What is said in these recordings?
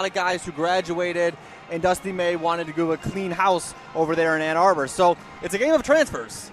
lot of guys who graduated, and Dusty May wanted to do a clean house over there in Ann Arbor. So it's a game of transfers.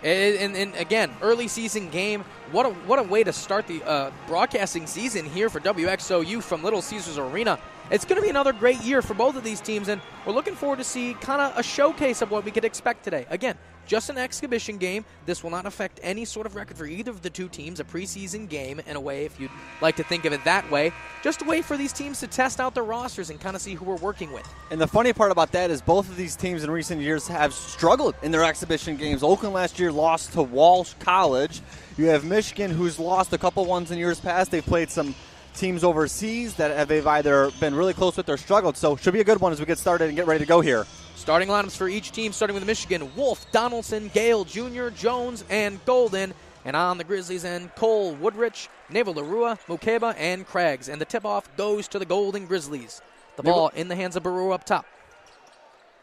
And again, early season game. What a way to start the broadcasting season here for WXOU from Little Caesars Arena. It's going to be another great year for both of these teams, and we're looking forward to see kind of a showcase of what we could expect today. Again, just an exhibition game. This will not affect any sort of record for either of the two teams. A preseason game, in a way, if you'd like to think of it that way. Just a way for these teams to test out their rosters and kind of see who we're working with. And the funny part about that is both of these teams in recent years have struggled in their exhibition games. Oakland last year lost to Walsh College. You have Michigan, who's lost a couple ones in years past. They've played some teams overseas that they've either been really close with or struggled. So should be a good one as we get started and get ready to go here. Starting lineups for each team, starting with Michigan: Wolf, Donaldson, Gale Jr., Jones, and Golden. And on the Grizzlies end, Cole, Woodrich, Naval Larua, Mukeba, and Craigs. And the tip-off goes to the Golden Grizzlies. The ball in the hands of Baru up top.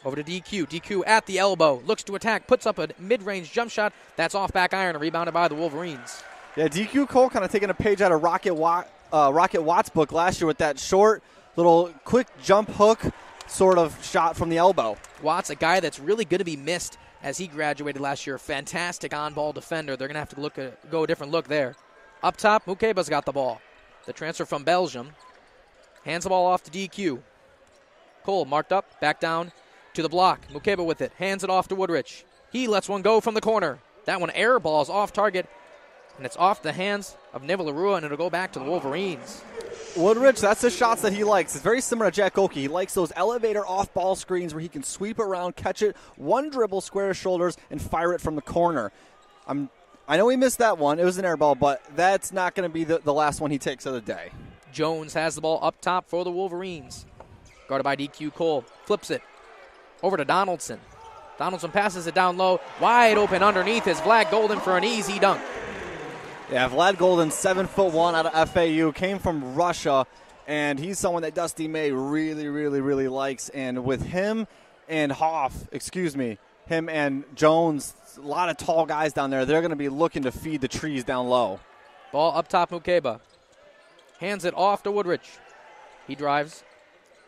Over to DQ. DQ at the elbow. Looks to attack. Puts up a mid-range jump shot. That's off back iron. Rebounded by the Wolverines. Yeah, DQ Cole kind of taking a page out of Rocket Watt's book last year with that short, little quick jump hook sort of shot from the elbow. Watts, a guy that's really going to be missed as he graduated last year. Fantastic on-ball defender. They're going to have to go a different look there. Up top, Mukeba's got the ball. The transfer from Belgium. Hands the ball off to DQ. Cole marked up, back down to the block. Mukeba with it. Hands it off to Woodrich. He lets one go from the corner. That one air balls off target, and it's off the hands of Naval Larua, and it'll go back to the Wolverines. Woodrich, that's the shots that he likes. It's very similar to Jack Oakey. He likes those elevator off-ball screens where he can sweep around, catch it, one dribble, square his shoulders, and fire it from the corner. I know he missed that one. It was an air ball, but that's not going to be the last one he takes of the day. Jones has the ball up top for the Wolverines. Guarded by DQ Cole. Flips it over to Donaldson. Donaldson passes it down low. Wide open underneath is Vlad Golden for an easy dunk. Yeah, Vlad Golden, 7'1" out of FAU, came from Russia, and he's someone that Dusty May really, really, really likes. And with him and him and Jones, a lot of tall guys down there, they're going to be looking to feed the trees down low. Ball up top, Mukeba. Hands it off to Woodrich. He drives.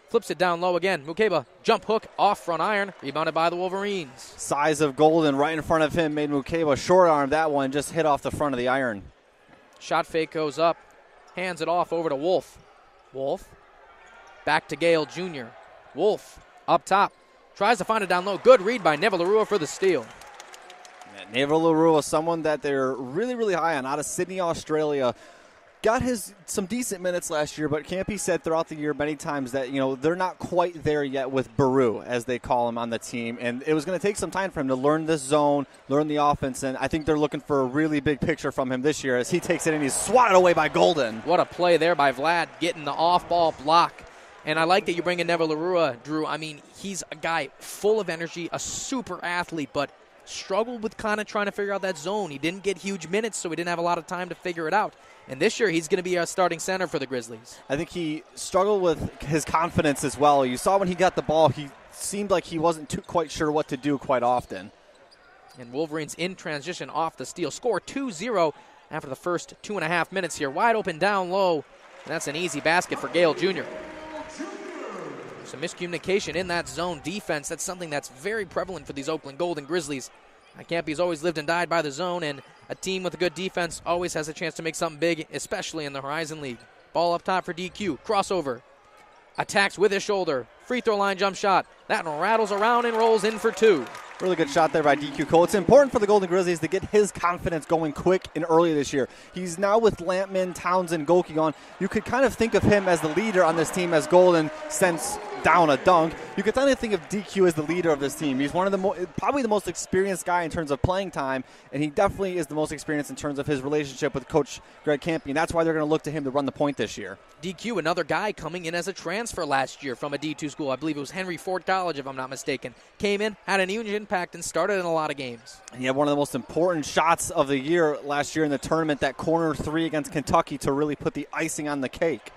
Flips it down low again. Mukeba, jump hook, off front iron, rebounded by the Wolverines. Size of Golden right in front of him made Mukeba short arm that one, just hit off the front of the iron. Shot fake goes up. Hands it off over to Wolf. Wolf, back to Gale Jr. Wolf, up top. Tries to find it down low. Good read by Naval Larua for the steal. Naval Larua, someone that they're really, really high on, out of Sydney, Australia. Got some decent minutes last year, but can't be said throughout the year many times that, they're not quite there yet with Baru, as they call him on the team. And it was going to take some time for him to learn this zone, learn the offense, and I think they're looking for a really big picture from him this year as he takes it and he's swatted away by Golden. What a play there by Vlad, getting the off-ball block. And I like that you bring in Naval Larua, Drew. I mean, he's a guy full of energy, a super athlete, but struggled with kind of trying to figure out that zone. He didn't get huge minutes, so he didn't have a lot of time to figure it out. And this year, he's going to be our starting center for the Grizzlies. I think he struggled with his confidence as well. You saw when he got the ball, he seemed like he wasn't quite sure what to do quite often. And Wolverines in transition off the steal. Score 2-0 after the first 2.5 minutes here. Wide open down low. And that's an easy basket for Gale Jr. Some miscommunication in that zone defense. That's something that's very prevalent for these Oakland Golden Grizzlies. Campy's always lived and died by the zone, and a team with a good defense always has a chance to make something big, especially in the Horizon League. Ball up top for DQ. Crossover. Attacks with his shoulder. Free throw line jump shot. That one rattles around and rolls in for two. Really good shot there by DQ Cole. It's important for the Golden Grizzlies to get his confidence going quick and early this year. He's now with Lampman, Townsend, Goki on. You could kind of think of him as the leader on this team as Golden sends down a dunk. You could kind of think of DQ as the leader of this team. He's one of the probably the most experienced guy in terms of playing time, and he definitely is the most experienced in terms of his relationship with Coach Greg Campy, and that's why they're going to look to him to run the point this year. DQ, another guy coming in as a transfer last year from a D2 school. I believe it was Henry Ford College, if I'm not mistaken. Came in, had an huge impact, and started in a lot of games. And he had one of the most important shots of the year last year in the tournament, that corner three against Kentucky to really put the icing on the cake.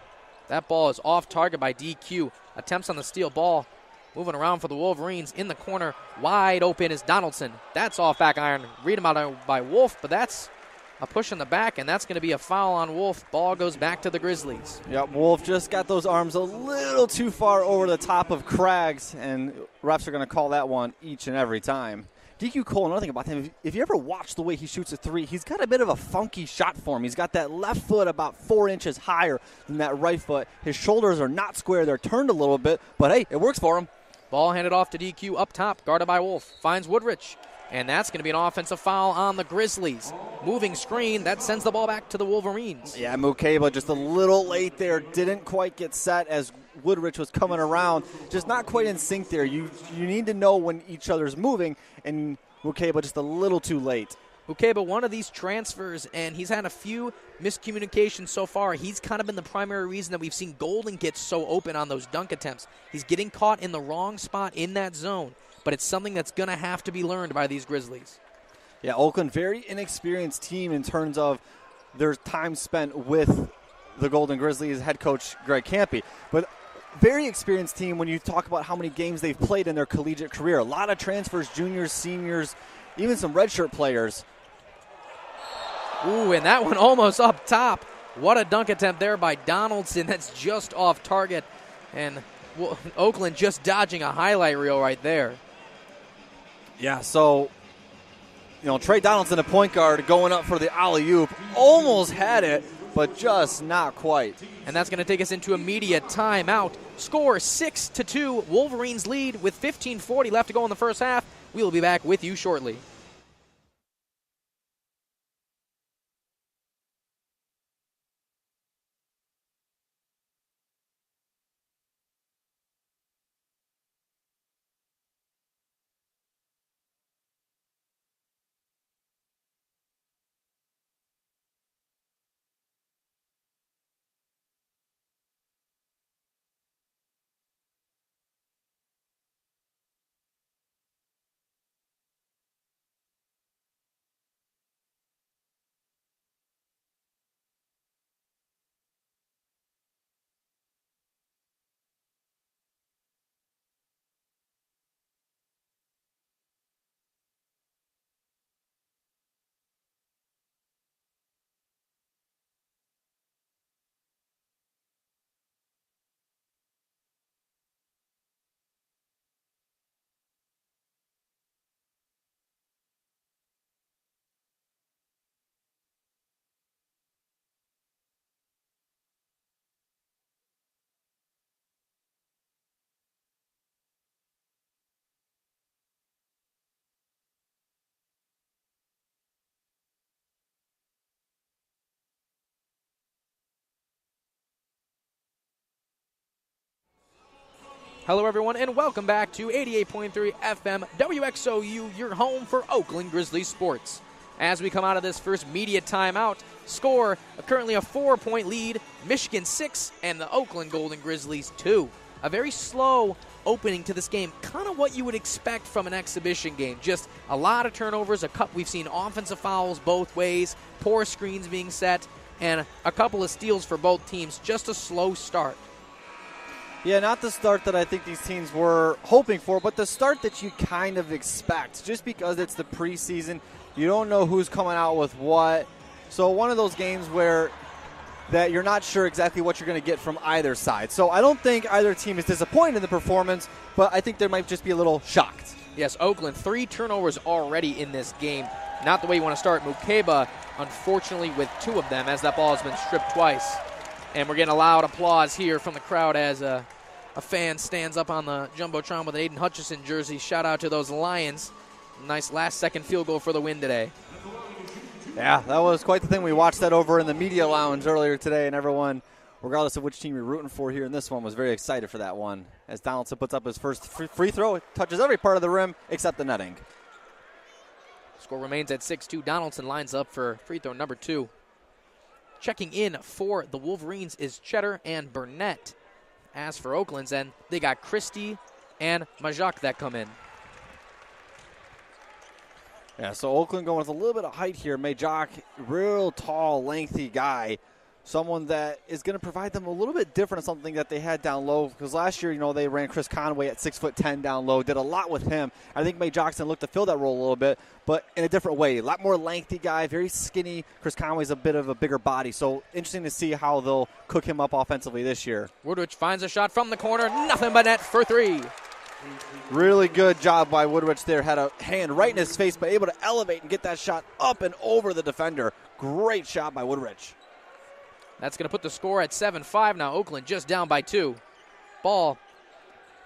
That ball is off target by DQ. Attempts on the steal ball. Moving around for the Wolverines in the corner. Wide open is Donaldson. That's off back iron. Read him out by Wolf, but that's a push in the back, and that's going to be a foul on Wolf. Ball goes back to the Grizzlies. Yep, Wolf just got those arms a little too far over the top of Craggs, and refs are going to call that one each and every time. DQ Cole, another thing about him, if you ever watch the way he shoots a three, he's got a bit of a funky shot form. He's got that left foot about 4 inches higher than that right foot. His shoulders are not square. They're turned a little bit, but hey, it works for him. Ball handed off to DQ up top, guarded by Wolf. Finds Woodrich. And that's going to be an offensive foul on the Grizzlies. Moving screen, that sends the ball back to the Wolverines. Yeah, Mukeba just a little late there. Didn't quite get set as Woodrich was coming around. Just not quite in sync there. You need to know when each other's moving, and Mukeba just a little too late. Mukeba, one of these transfers, and he's had a few miscommunications so far. He's kind of been the primary reason that we've seen Golden get so open on those dunk attempts. He's getting caught in the wrong spot in that zone. But it's something that's going to have to be learned by these Grizzlies. Yeah, Oakland, very inexperienced team in terms of their time spent with the Golden Grizzlies head coach Greg Campy. But very experienced team when you talk about how many games they've played in their collegiate career. A lot of transfers, juniors, seniors, even some redshirt players. Ooh, and that one almost up top. What a dunk attempt there by Donaldson. That's just off target. And Oakland just dodging a highlight reel right there. Yeah, so, Trey Donaldson, a point guard, going up for the alley-oop. Almost had it, but just not quite. And that's going to take us into immediate timeout. Score 6-2. Wolverines lead with 15:40 left to go in the first half. We will be back with you shortly. Hello, everyone, and welcome back to 88.3 FM WXOU, your home for Oakland Grizzlies sports. As we come out of this first media timeout, score currently a 4-point lead, Michigan 6 and the Oakland Golden Grizzlies 2. A very slow opening to this game, kind of what you would expect from an exhibition game. Just a lot of turnovers, we've seen offensive fouls both ways, poor screens being set, and a couple of steals for both teams. Just a slow start. Yeah, not the start that I think these teams were hoping for, but the start that you kind of expect. Just because it's the preseason, you don't know who's coming out with what. So one of those games where that you're not sure exactly what you're going to get from either side. So I don't think either team is disappointed in the performance, but I think they might just be a little shocked. Yes, Oakland, 3 turnovers already in this game. Not the way you want to start. Mukeba, unfortunately, with 2 of them, as that ball has been stripped twice. And we're getting a loud applause here from the crowd as a fan stands up on the Jumbotron with an Aiden Hutchison jersey. Shout out to those Lions. Nice last-second field goal for the win today. Yeah, that was quite the thing. We watched that over in the media lounge earlier today, and everyone, regardless of which team you're rooting for here in this one, was very excited for that one. As Donaldson puts up his first free throw, it touches every part of the rim except the netting. Score remains at 6-2. Donaldson lines up for free throw number 2. Checking in for the Wolverines is Cheddar and Burnett. As for Oakland's end, they got Christie and Majak that come in. Yeah, so Oakland going with a little bit of height here. Majak, real tall, lengthy guy. someone that is going to provide them a little bit different, something that they had down low. Because last year, they ran Chris Conway at 6'10" down low, did a lot with him. I think May Johnson looked to fill that role a little bit, but in a different way. A lot more lengthy guy, very skinny. Chris Conway's a bit of a bigger body, so interesting to see how they'll cook him up offensively this year. Woodridge finds a shot from the corner, nothing but net for 3. Really good job by Woodridge there. Had a hand right in his face, but able to elevate and get that shot up and over the defender. Great shot by Woodridge. That's going to put the score at 7-5 now. Oakland just down by 2. Ball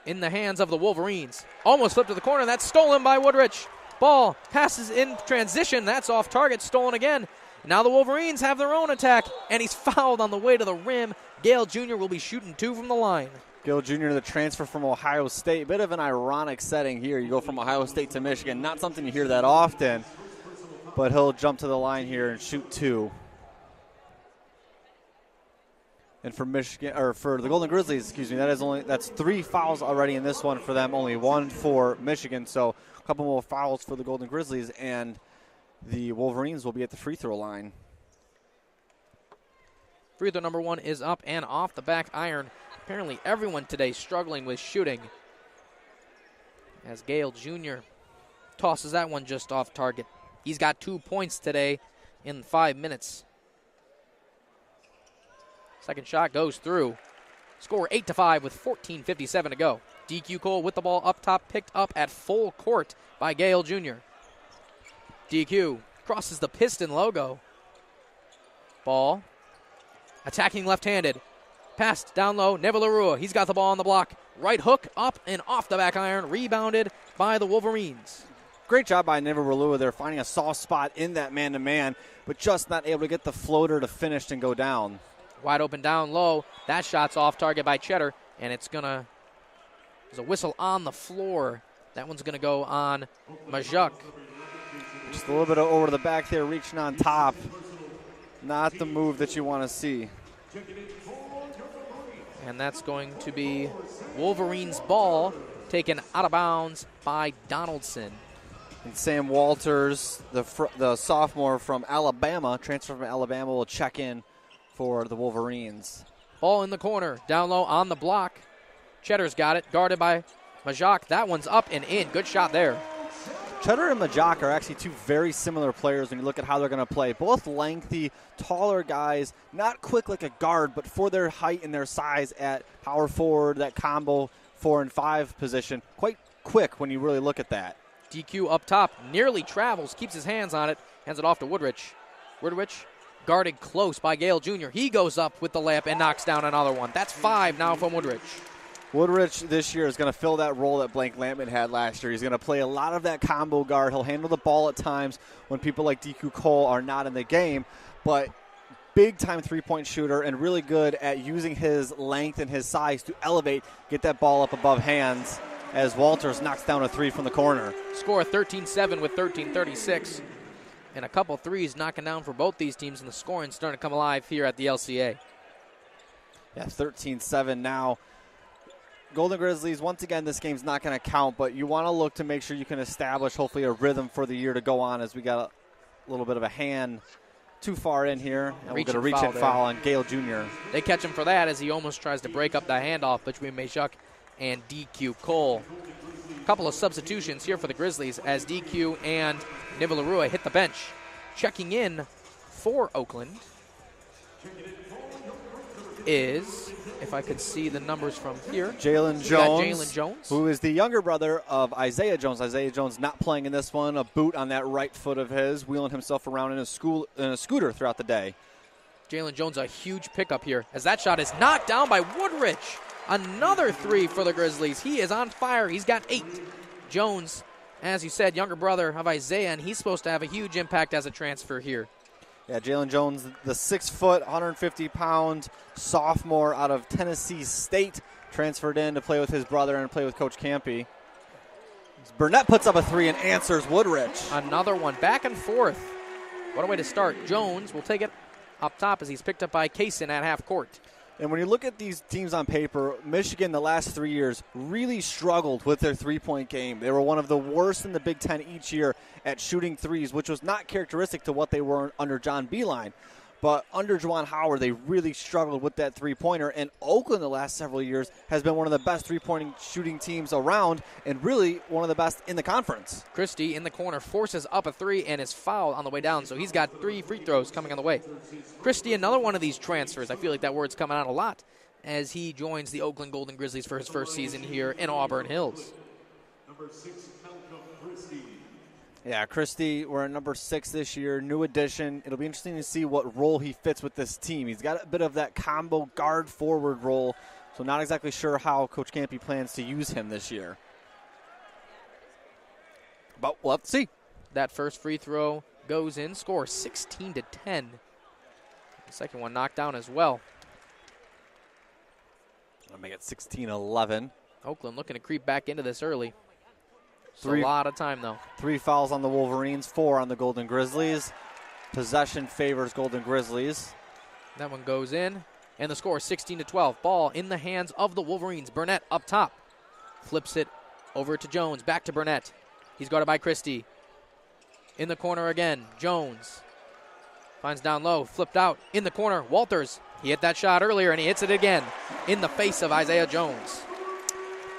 in the hands of the Wolverines. Almost flipped to the corner. That's stolen by Woodridge. Ball passes in transition. That's off target. Stolen again. Now the Wolverines have their own attack, and he's fouled on the way to the rim. Gale Jr. will be shooting 2 from the line. Gale Jr., the transfer from Ohio State. Bit of an ironic setting here. You go from Ohio State to Michigan. Not something you hear that often, but he'll jump to the line here and shoot 2. And for Michigan, or for the Golden Grizzlies, that's 3 fouls already in this one for them, only 1 for Michigan. So a couple more fouls for the Golden Grizzlies, and the Wolverines will be at the free throw line. Free throw number 1 is up and off the back iron. Apparently everyone today struggling with shooting, as Gale Jr. tosses that one just off target. He's got 2 points today in 5 minutes. Second shot goes through. Score 8-5 with 14:57 to go. DQ Cole with the ball up top, picked up at full court by Gale Jr. DQ crosses the Piston logo. Ball attacking left-handed. Passed down low, Nevalerua. He's got the ball on the block. Right hook up and off the back iron. Rebounded by the Wolverines. Great job by Nevalerua there, finding a soft spot in that man-to-man, but just not able to get the floater to finish and go down. Wide open down low. That shot's off target by Cheddar, and there's a whistle on the floor. That one's going to go on Majok. Just a little bit over the back there, reaching on top. Not the move that you want to see. And that's going to be Wolverines ball taken out of bounds by Donaldson. And Sam Walters, the sophomore from Alabama, transfer from Alabama, will check in for the Wolverines. Ball in the corner, down low on the block. Cheddar's got it, guarded by Majok. That one's up and in. Good shot there. Cheddar and Majok are actually 2 very similar players when you look at how they're going to play. Both lengthy, taller guys, not quick like a guard, but for their height and their size at power forward, that combo 4 and 5 position, quite quick when you really look at that. DQ up top, nearly travels, keeps his hands on it, hands it off to Woodridge. Woodridge guarded close by Gale Jr. He goes up with the layup and knocks down another one. That's 5 now from Woodridge. Woodridge this year is going to fill that role that Blank Lampman had last year. He's going to play a lot of that combo guard. He'll handle the ball at times when people like DQ Cole are not in the game, but big-time three-point shooter and really good at using his length and his size to elevate, get that ball up above hands as Walters knocks down a 3 from the corner. Score 13-7 with 13:36. And a couple threes knocking down for both these teams, and the scoring starting to come alive here at the LCA. Yeah, 13-7 now. Golden Grizzlies, once again, this game's not going to count, but you want to look to make sure you can establish hopefully a rhythm for the year to go on, as we got a little bit of a hand too far in here. And we're going to reach and foul on Gale Jr. They catch him for that as he almost tries to break up the handoff between Majok and DQ Cole. A couple of substitutions here for the Grizzlies as DQ and Nivalerua hit the bench. Checking in for Oakland is, if I could see the numbers from here, Jalen Jones, who is the younger brother of Isaiah Jones. Isaiah Jones not playing in this one. A boot on that right foot of his, wheeling himself around in a scooter throughout the day. Jalen Jones, a huge pickup here as that shot is knocked down by Woodridge. Another 3 for the Grizzlies. He is on fire. He's got 8. Jones, as you said, younger brother of Isaiah, and he's supposed to have a huge impact as a transfer here. Yeah, Jalen Jones, the 6-foot, 150-pound sophomore out of Tennessee State, transferred in to play with his brother and play with Coach Campy. Burnett puts up a 3 and answers Woodridge. Another one, back and forth. What a way to start. Jones will take it up top as he's picked up by Kaysen at half court. And when you look at these teams on paper, Michigan the last 3 years really struggled with their three-point game. They were one of the worst in the Big Ten each year at shooting threes, which was not characteristic to what they were under John Beilein. But under Juwan Howard, they really struggled with that three-pointer. And Oakland the last several years has been one of the best three-point shooting teams around and really one of the best in the conference. Christie in the corner forces up a three and is fouled on the way down. So he's got 3 free throws coming on the way. Christie, another one of these transfers. I feel like that word's coming out a lot as he joins the Oakland Golden Grizzlies for his first season here in Auburn Hills. Number 6, Christie. Yeah, Christie, we're at number 6 this year, new addition. It'll be interesting to see what role he fits with this team. He's got a bit of that combo guard forward role, so not exactly sure how Coach Campy plans to use him this year. But we'll have to see. That first free throw goes in, score 16-10. The second one knocked down as well. I'll make it 16-11. Oakland looking to creep back into this early. It's a 3 lot of time, though. 3 fouls on the Wolverines, 4 on the Golden Grizzlies. Possession favors Golden Grizzlies. That one goes in, and the score is 16-12. Ball in the hands of the Wolverines. Burnett up top. Flips it over to Jones. Back to Burnett. He's guarded by Christie. In the corner again. Jones finds down low. Flipped out. In the corner. Walters. He hit that shot earlier, and he hits it again in the face of Isaiah Jones.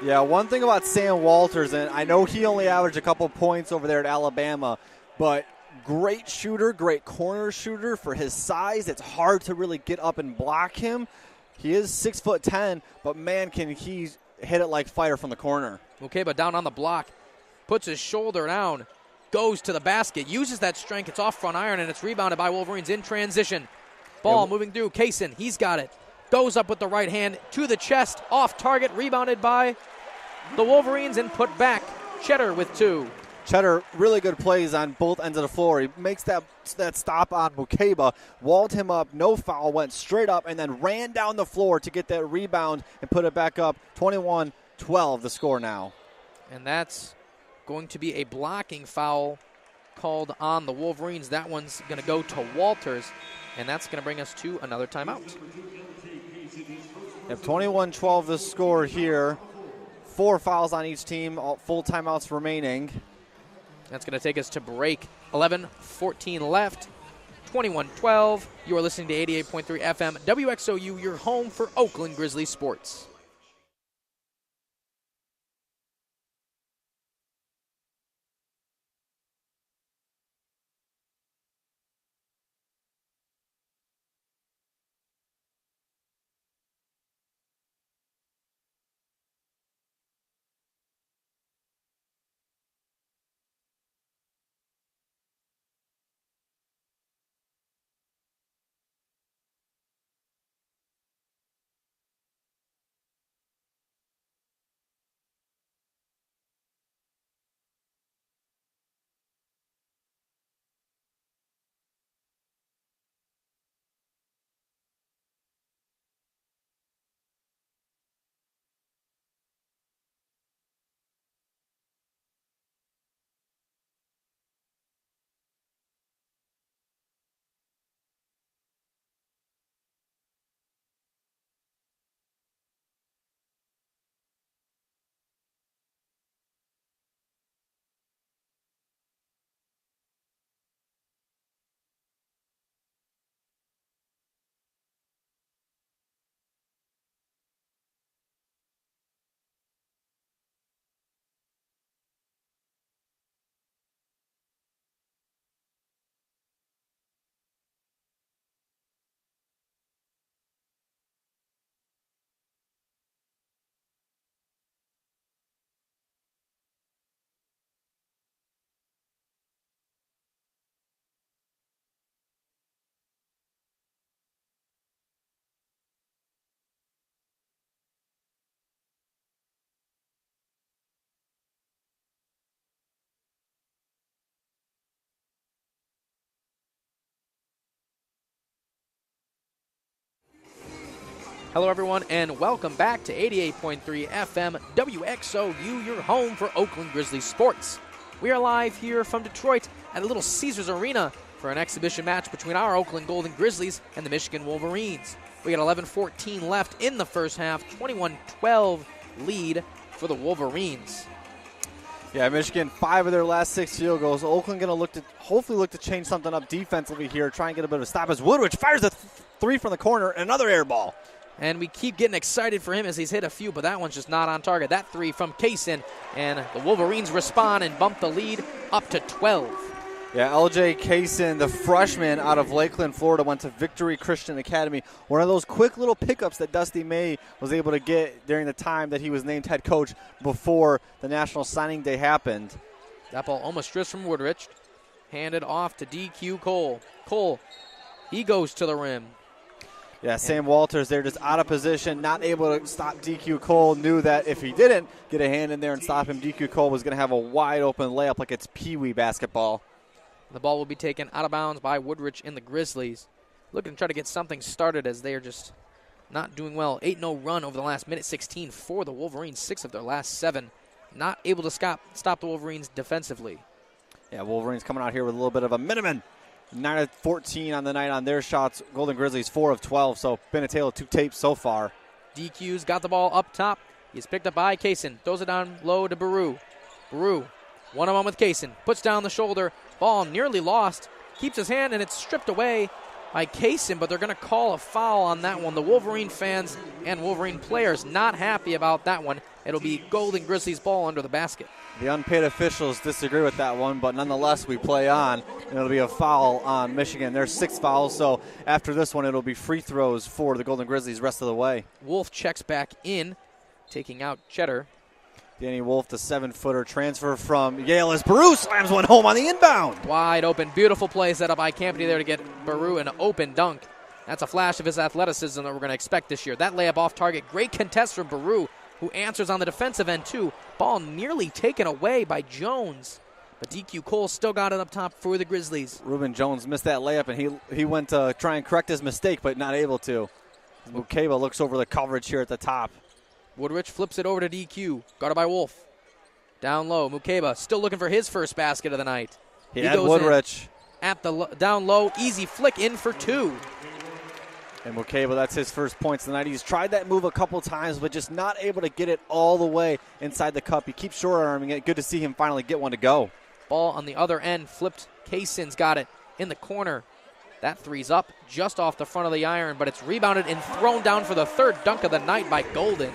Yeah, one thing about Sam Walters, and I know he only averaged a couple points over there at Alabama, but great shooter, great corner shooter for his size. It's hard to really get up and block him. He is 6'10", but man, can he hit it like fire from the corner. Okay, but down on the block, puts his shoulder down, goes to the basket, uses that strength. It's off front iron, and it's rebounded by Wolverines in transition. Ball moving through. Kaysen, he's got it. Goes up with the right hand to the chest, off target, rebounded by the Wolverines and put back. Cheddar with 2. Cheddar, really good plays on both ends of the floor. He makes that stop on Mukeba, walled him up, no foul, went straight up, and then ran down the floor to get that rebound and put it back up. 21-12 the score now. And that's going to be a blocking foul called on the Wolverines. That one's going to go to Walters, and that's going to bring us to another timeout. Yep, 21-12 the score here. 4 fouls on each team, all full timeouts remaining. That's going to take us to break. 11:14 left. 21-12. You are listening to 88.3 FM WXOU, your home for Oakland Grizzlies sports. Hello, everyone, and welcome back to 88.3 FM WXOU, your home for Oakland Grizzlies sports. We are live here from Detroit at a little Caesars Arena for an exhibition match between our Oakland Golden Grizzlies and the Michigan Wolverines. We got 11:14 left in the first half, 21-12 lead for the Wolverines. Yeah, Michigan, 5 of their last 6 field goals. Oakland going to hopefully look to change something up defensively here, try and get a bit of a stop as Woodridge fires a 3 from the corner and another air ball. And we keep getting excited for him as he's hit a few, but that one's just not on target. That 3 from Kaysen, and the Wolverines respond and bump the lead up to 12. Yeah, LJ Kaysen, the freshman out of Lakeland, Florida, went to Victory Christian Academy. One of those quick little pickups that Dusty May was able to get during the time that he was named head coach before the National Signing Day happened. That ball almost stripped from Woodrich. Handed off to DQ Cole. Cole, he goes to the rim. Yeah, Sam Walters there just out of position, not able to stop DQ Cole. Knew that if he didn't get a hand in there and stop him, DQ Cole was going to have a wide open layup like it's Pee-wee basketball. The ball will be taken out of bounds by Woodrich in the Grizzlies. Looking to try to get something started as they are just not doing well. 8-0 run over the last minute 16 for the Wolverines, 6 of their last 7. Not able to stop the Wolverines defensively. Yeah, Wolverines coming out here with a little bit of a minimum. 9 of 14 on the night on their shots. Golden Grizzlies 4 of 12, so been a tale of 2 tapes so far. DQ's got the ball up top. He's picked up by Kaysen. Throws it down low to Baru. Baru, one-on-one with Kaysen. Puts down the shoulder. Ball nearly lost. Keeps his hand, and it's stripped away by Kaysen, but they're going to call a foul on that one. The Wolverine fans and Wolverine players not happy about that one. It'll be Golden Grizzlies ball under the basket. The unpaid officials disagree with that one, but nonetheless we play on. And it'll be a foul on Michigan. There's 6 fouls, so after this one it'll be free throws for the Golden Grizzlies rest of the way. Wolf checks back in, taking out Cheddar. Danny Wolf, the 7-footer transfer from Yale, as Baru slams one home on the inbound. Wide open, beautiful play set up by Campany there to get Baru an open dunk. That's a flash of his athleticism that we're going to expect this year. That layup off target, great contest from Baru, who answers on the defensive end too. Ball nearly taken away by Jones, but DQ Cole still got it up top for the Grizzlies. Reuben Jones missed that layup, and he went to try and correct his mistake, but not able to. Mukeba looks over the coverage here at the top. Woodrich flips it over to DQ, guarded by Wolf. Down low, Mukeba still looking for his first basket of the night. He had Woodrich. At the down low, easy flick in for 2. And Mukeba, that's his first points of the night. He's tried that move a couple times, but just not able to get it all the way inside the cup. He keeps short-arming it. Good to see him finally get one to go. Ball on the other end, flipped. Kaysen's got it in the corner. That 3's up just off the front of the iron, but it's rebounded and thrown down for the 3rd dunk of the night by Golden.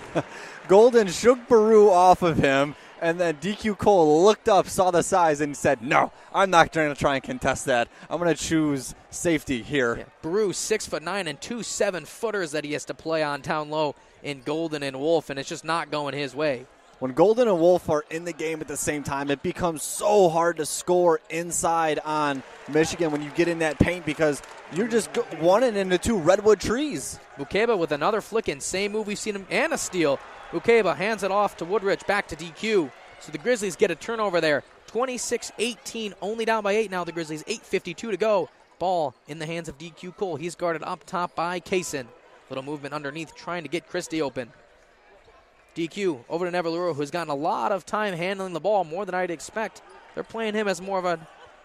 Golden shook Baru off of him, and then DQ Cole looked up, saw the size, and said, no, I'm not going to try and contest that. I'm going to choose safety here. Yeah. Baru, 6'9", and 2 7-footers that he has to play on down low in Golden and Wolf, and it's just not going his way. When Golden and Wolf are in the game at the same time, it becomes so hard to score inside on Michigan when you get in that paint because you're just running into 2 redwood trees. Mukeba with another flick in, same move we've seen him, and a steal. Mukeba hands it off to Woodrich, back to DQ. So the Grizzlies get a turnover there. 26-18, only down by 8 now, the Grizzlies. 8:52 to go. Ball in the hands of DQ Cole. He's guarded up top by Kaysen. Little movement underneath, trying to get Christie open. DQ over to Neverluro, who's gotten a lot of time handling the ball, more than I'd expect. They're playing him as more of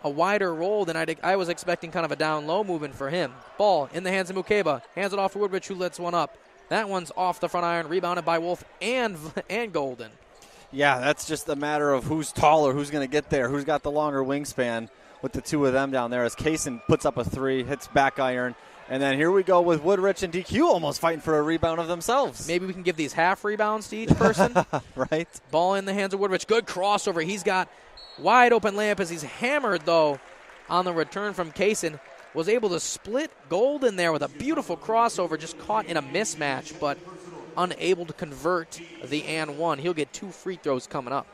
a wider role than I was expecting, kind of a down-low movement for him. Ball in the hands of Mukeba. Hands it off to Woodrich, who lets one up. That one's off the front iron, rebounded by Wolf and Golden. Yeah, that's just a matter of who's taller, who's going to get there, who's got the longer wingspan with the 2 of them down there as Kaysen puts up a 3, hits back iron. And then here we go with Woodrich and DQ almost fighting for a rebound of themselves. Maybe we can give these half rebounds to each person. Right. Ball in the hands of Woodrich. Good crossover. He's got wide open layup as he's hammered, though, on the return from Kaysen. Was able to split Golden there with a beautiful crossover, just caught in a mismatch, but unable to convert the and one. He'll get 2 free throws coming up.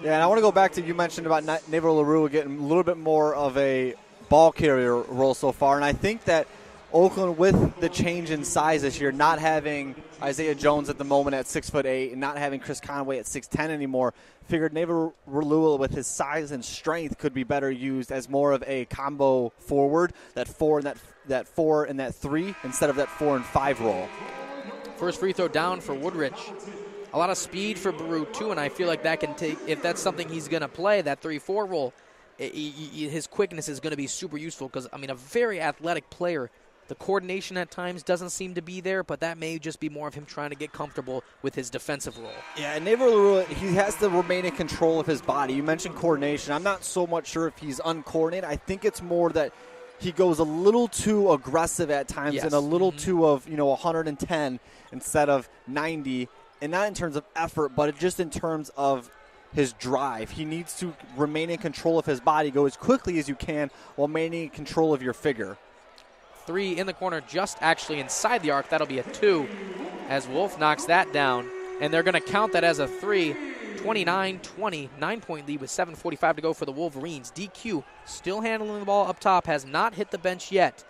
Yeah, and I want to go back to you mentioned about Naval LaRue getting a little bit more of a ball carrier role so far, and I think that Oakland, with the change in size this year, not having Isaiah Jones at the moment at 6'8" and not having Chris Conway at 6'10" anymore, figured Naval LaRue with his size and strength could be better used as more of a combo forward, that 4 and that 3 instead of that 4 and 5 role. First free throw down for Woodrich. A lot of speed for Baru, too, and I feel like that can take, if that's something he's going to play, that 3-4 role, his quickness is going to be super useful because, I mean, a very athletic player The coordination at times doesn't seem to be there, but that may just be more of him trying to get comfortable with his defensive role. Yeah, and he has to remain in control of his body. You mentioned coordination. I'm not so much sure if he's uncoordinated. I think it's more that he goes a little too aggressive at times, yes. and a little too of 110 instead of 90, and not in terms of effort, but just in terms of his drive. He needs to remain in control of his body, go as quickly as you can while maintaining control of your figure. 3 in the corner, just actually inside the arc. That'll be a 2 as Wolf knocks that down. And they're going to count that as a 3. 29-20, 9-point lead with 7:45 to go for the Wolverines. DQ still handling the ball up top, has not hit the bench yet.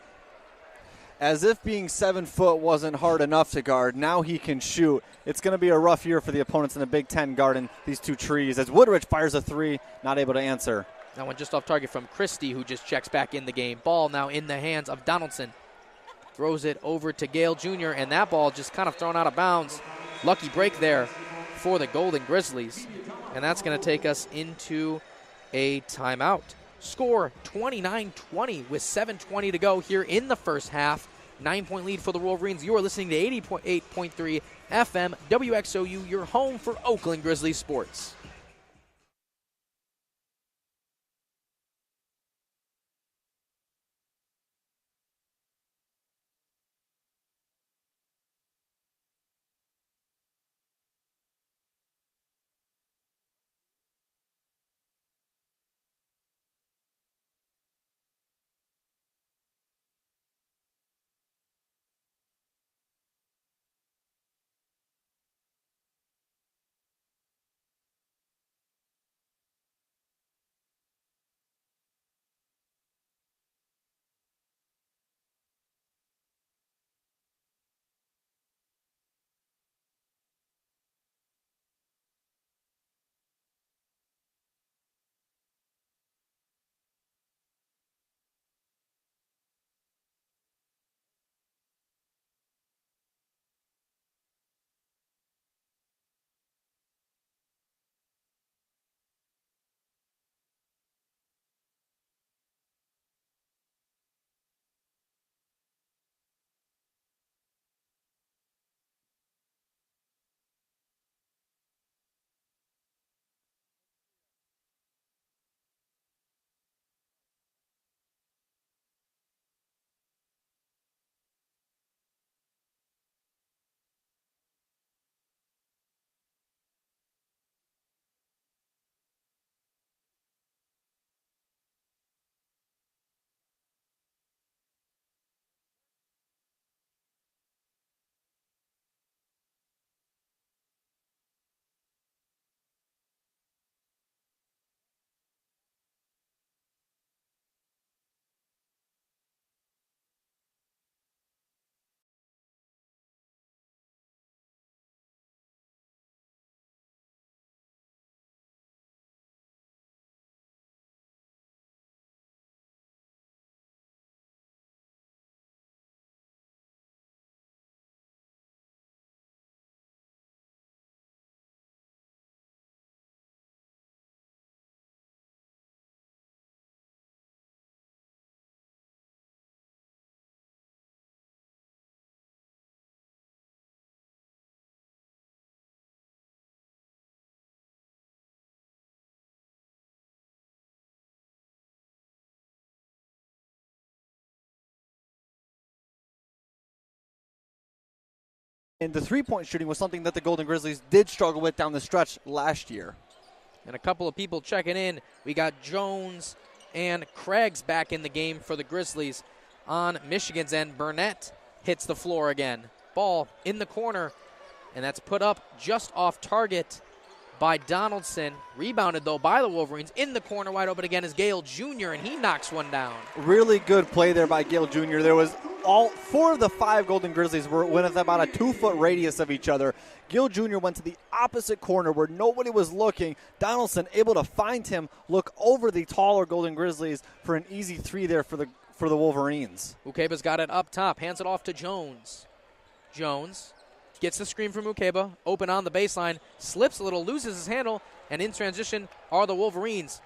As if being 7 foot wasn't hard enough to guard, now he can shoot. It's going to be a rough year for the opponents in the Big Ten guarding these two trees as Woodridge fires a 3, not able to answer. That one just off target from Christie, who just checks back in the game. Ball now in the hands of Donaldson. Throws it over to Gale Jr., and that ball just kind of thrown out of bounds. Lucky break there for the Golden Grizzlies. And that's going to take us into a timeout. Score 29-20 with 7:20 to go here in the first half. 9-point lead for the Wolverines. You are listening to 88.3 FM WXOU, your home for Oakland Grizzlies sports. And the three-point shooting was something that the Golden Grizzlies did struggle with down the stretch last year. And a couple of people checking in. We got Jones and Craig's back in the game for the Grizzlies. On Michigan's end, Burnett hits the floor again. Ball in the corner, and that's put up just off target by Donaldson. Rebounded, though, by the Wolverines. In the corner, wide open again is Gale Jr., and he knocks one down. Really good play there by Gale Jr. There was all 4 of the 5 Golden Grizzlies were within about a 2-foot radius of each other. Gale Jr. went to the opposite corner where nobody was looking. Donaldson able to find him, look over the taller Golden Grizzlies for an easy 3 there for the Wolverines. Ukeba's got it up top, hands it off to Jones. Jones gets the screen from Ukeba, open on the baseline, slips a little, loses his handle, and in transition are the Wolverines.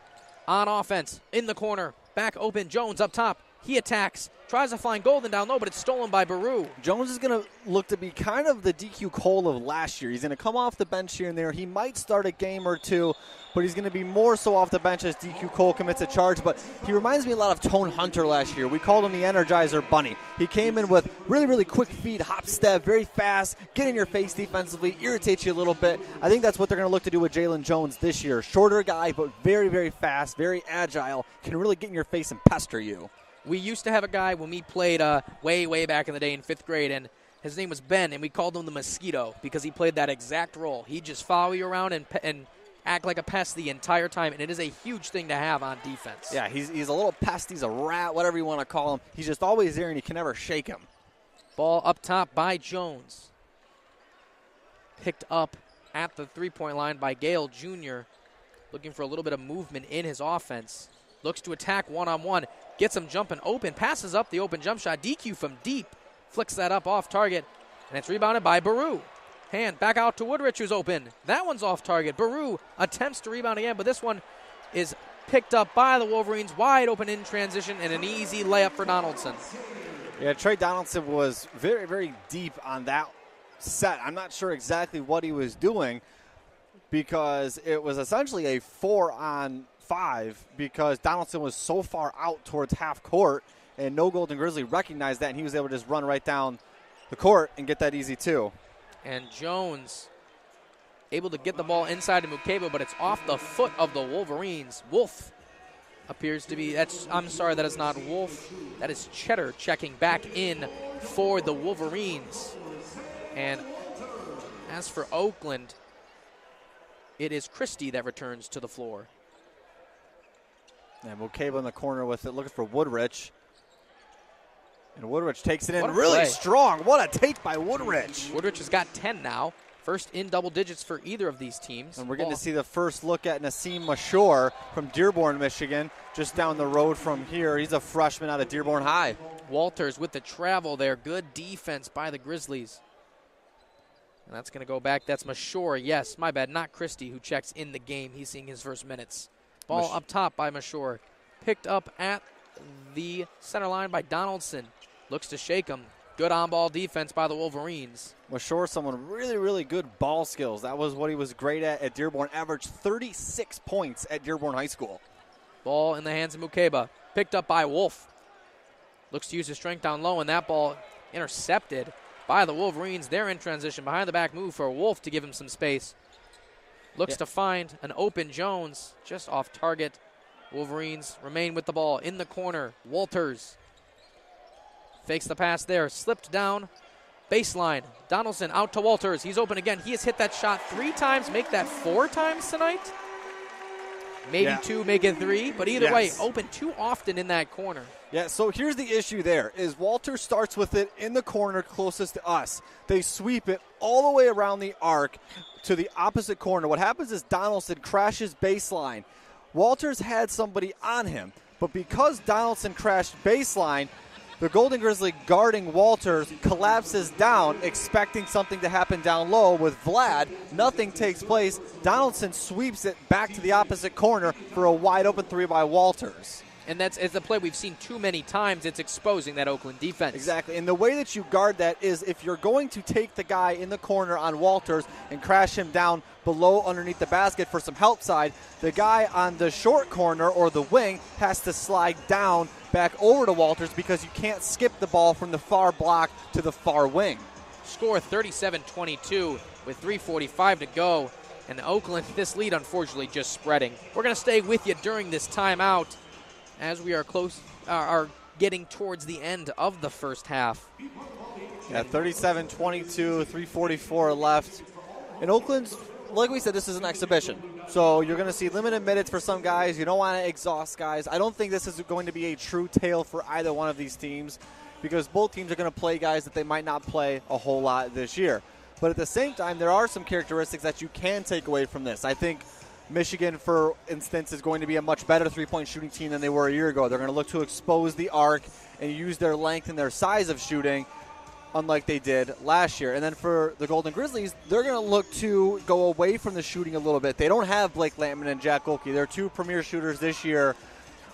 On offense, in the corner, back open, Jones up top. He attacks, tries to find Golden down low, but it's stolen by Baru. Jones is going to look to be kind of the DQ Cole of last year. He's going to come off the bench here and there. He might start a game or two, but he's going to be more so off the bench as DQ Cole commits a charge. But he reminds me a lot of Tone Hunter last year. We called him the Energizer Bunny. He came in with really, really quick feet, hop step, very fast, get in your face defensively, irritates you a little bit. I think that's what they're going to look to do with Jalen Jones this year. Shorter guy, but very, very fast, very agile, can really get in your face and pester you. We used to have a guy when we played way back in the day in 5th grade, and his name was Ben, and we called him the Mosquito because he played that exact role. He'd just follow you around and act like a pest the entire time, and it is a huge thing to have on defense. Yeah, he's a little pest, he's a rat, whatever you want to call him. He's just always there, and you can never shake him. Ball up top by Jones. Picked up at the three-point line by Gale Jr., looking for a little bit of movement in his offense. Looks to attack one-on-one. Gets him jumping open. Passes up the open jump shot. DQ from deep. Flicks that up off target. And it's rebounded by Baru. Hand back out to Woodrich, who's open. That one's off target. Baru attempts to rebound again, but this one is picked up by the Wolverines. Wide open in transition and an easy layup for Donaldson. Yeah, Trey Donaldson was very, very deep on that set. I'm not sure exactly what he was doing because it was essentially a 4-on-5 because Donaldson was so far out towards half court, and no Golden Grizzly recognized that, and he was able to just run right down the court and get that easy too. And Jones able to get the ball inside to Mukeba, but it's off the foot of the Wolverines. Wolf appears to be, I'm sorry, that is not Wolf. That is Cheddar checking back in for the Wolverines. And as for Oakland, it is Christie that returns to the floor. And Mukeba in the corner with it, looking for Woodrich. And Woodrich takes it in What a really play. strong. What a take by Woodrich. Woodrich has got 10 now. First in double digits for either of these teams. And we're getting to see the first look at Nassim Mashore from Dearborn, Michigan, just down the road from here. He's a freshman out of Dearborn High. Walters with the travel there. Good defense by the Grizzlies. And that's going to go back. That's Mashore. Yes, my bad. Not Christie, who checks in the game. He's seeing his first minutes. Ball up top by Mashore. Picked up at the center line by Donaldson. Looks to shake him. Good on-ball defense by the Wolverines. Mashore, someone really, really good ball skills. That was what he was great at Dearborn. Averaged 36 points at Dearborn High School. Ball in the hands of Mukeba. Picked up by Wolf. Looks to use his strength down low, and that ball intercepted by the Wolverines. They're in transition. Behind the back move for Wolf to give him some space. Looks to find an open Jones just off target. Wolverines remain with the ball in the corner. Walters fakes the pass there. Slipped down. Baseline. Donaldson out to Walters. He's open again. He has hit that shot 3 times. Make that 4 times tonight. Maybe 2, make it 3. But either way, open too often in that corner. Yeah, so here's the issue there, is Walters starts with it in the corner closest to us. They sweep it all the way around the arc to the opposite corner. What happens is Donaldson crashes baseline. Walters had somebody on him, but because Donaldson crashed baseline, the Golden Grizzly guarding Walters collapses down, expecting something to happen down low with Vlad. Nothing takes place. Donaldson sweeps it back to the opposite corner for a wide open 3 by Walters. And it's a play we've seen too many times. It's exposing that Oakland defense. Exactly. And the way that you guard that is if you're going to take the guy in the corner on Walters and crash him down below underneath the basket for some help side, the guy on the short corner or the wing has to slide down back over to Walters because you can't skip the ball from the far block to the far wing. Score 37-22 with 3:45 to go. And Oakland, this lead unfortunately just spreading. We're going to stay with you during this timeout as we are are getting towards the end of the first half. Yeah, 37-22, 3:44 left. In Oakland's, like we said, this is an exhibition. So you're going to see limited minutes for some guys. You don't want to exhaust guys. I don't think this is going to be a true tale for either one of these teams because both teams are going to play guys that they might not play a whole lot this year. But at the same time, there are some characteristics that you can take away from this. I think Michigan, for instance, is going to be a much better three-point shooting team than they were a year ago. They're going to look to expose the arc and use their length and their size of shooting, unlike they did last year. And then for the Golden Grizzlies, they're going to look to go away from the shooting a little bit. They don't have Blake Lampman and Jack Golke. They're 2 premier shooters this year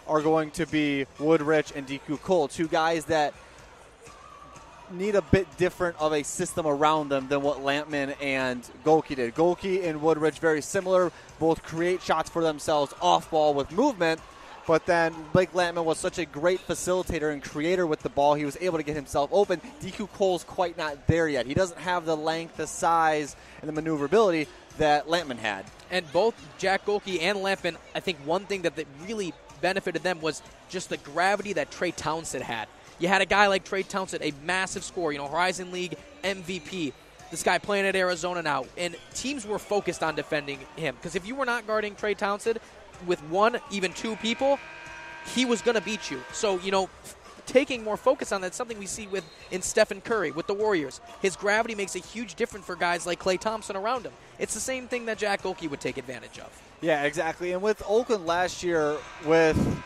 are going to be Woodrich and DQ Cole, two guys that need a bit different of a system around them than what Lampman and Golke did. Golke and Woodrich very similar, both create shots for themselves off ball with movement, but then Blake Lampman was such a great facilitator and creator with the ball. He was able to get himself open. DQ Cole's quite not there yet. He doesn't have the length, the size, and the maneuverability that Lampman had. And both Jack Golke and Lampman, I think one thing that really benefited them was just the gravity that Trey Townsend had. You had a guy like Trey Townsend, a massive scorer, Horizon League MVP. This guy playing at Arizona now. And teams were focused on defending him. Because if you were not guarding Trey Townsend with one, even two people, he was going to beat you. So, taking more focus on that, something we see in Stephen Curry with the Warriors. His gravity makes a huge difference for guys like Klay Thompson around him. It's the same thing that Jack Golke would take advantage of. Yeah, exactly. And with Oakland last year, with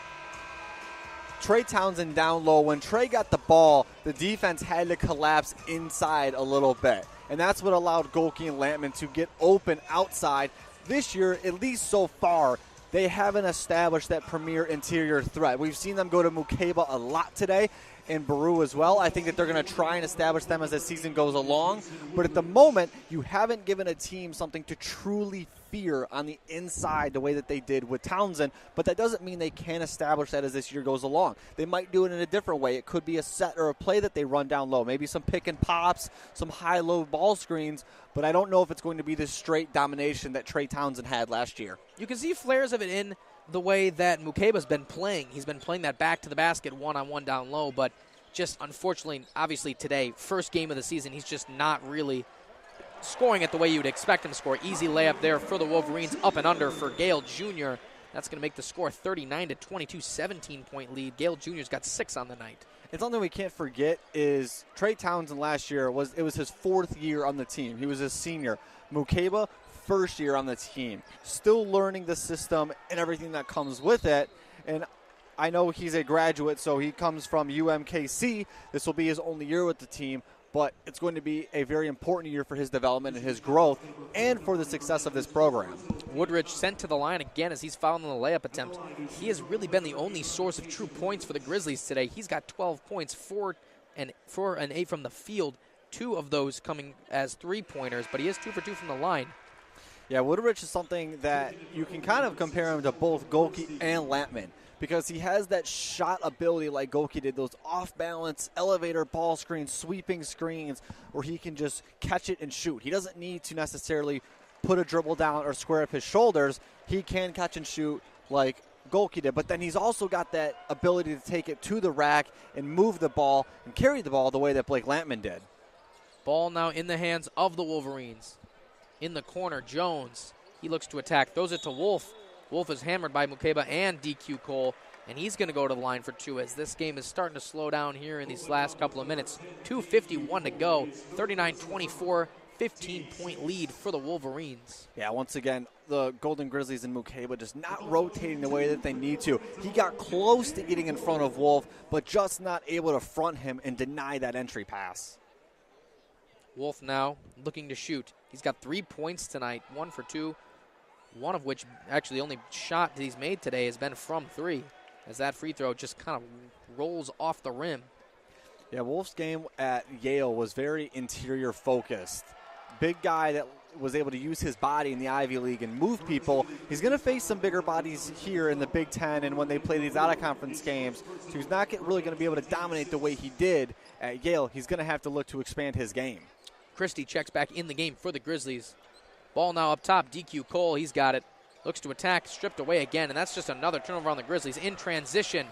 Trey Townsend down low, when Trey got the ball, the defense had to collapse inside a little bit. And that's what allowed Golke and Lampman to get open outside. This year, at least so far, they haven't established that premier interior threat. We've seen them go to Mukeba a lot today, and Baru as well. I think that they're going to try and establish them as the season goes along. But at the moment, you haven't given a team something to truly fear on the inside the way that they did with Townsend. But that doesn't mean they can't establish that as this year goes along. They might do it in a different way. It could be a set or a play that they run down low. Maybe some pick and pops, some high-low ball screens. But I don't know if it's going to be this straight domination that Trey Townsend had last year. You can see flares of it in the way that Mukeba's been playing. He's been playing that back to the basket one-on-one down low, but just unfortunately, obviously today, first game of the season, he's just not really scoring it the way you would expect him to score. Easy layup there for the Wolverines, up and under for Gale Jr. That's going to make the score 39-22, 17-point lead. Gale Jr.'s got 6 on the night. And something we can't forget is Trey Townsend last year was his 4th year on the team. He was a senior. Mukeba, first year on the team. Still learning the system and everything that comes with it. And I know he's a graduate, so he comes from UMKC. This will be his only year with the team, but it's going to be a very important year for his development and his growth and for the success of this program. Woodrich sent to the line again as he's fouled on the layup attempt. He has really been the only source of true points for the Grizzlies today. He's got 12 points, 4 and 8 from the field, 2 of those coming as three-pointers, but he is 2 for 2 from the line. Yeah, Woodrich is something that you can kind of compare him to both Golke and Lampman, because he has that shot ability like Golke did, those off-balance elevator ball screens, sweeping screens, where he can just catch it and shoot. He doesn't need to necessarily put a dribble down or square up his shoulders. He can catch and shoot like Golke did, but then he's also got that ability to take it to the rack and move the ball and carry the ball the way that Blake Lampman did. Ball now in the hands of the Wolverines. In the corner, Jones. He looks to attack. Throws it to Wolf. Wolf is hammered by Mukeba and DQ Cole, and he's going to go to the line for 2 as this game is starting to slow down here in these last couple of minutes. 2:51 to go. 39-24, 15-point lead for the Wolverines. Yeah, once again, the Golden Grizzlies and Mukeba just not rotating the way that they need to. He got close to getting in front of Wolf, but just not able to front him and deny that entry pass. Wolf now looking to shoot. He's got 3 points tonight, 1 for 2, one of which actually the only shot that he's made today has been from 3, as that free throw just kind of rolls off the rim. Yeah, Wolf's game at Yale was very interior focused. Big guy that was able to use his body in the Ivy League and move people. He's going to face some bigger bodies here in the Big Ten and when they play these out-of-conference games. So he's not really going to be able to dominate the way he did at Yale. He's going to have to look to expand his game. Christie checks back in the game for the Grizzlies. Ball now up top. DQ Cole, he's got it. Looks to attack, stripped away again, and that's just another turnover on the Grizzlies in transition.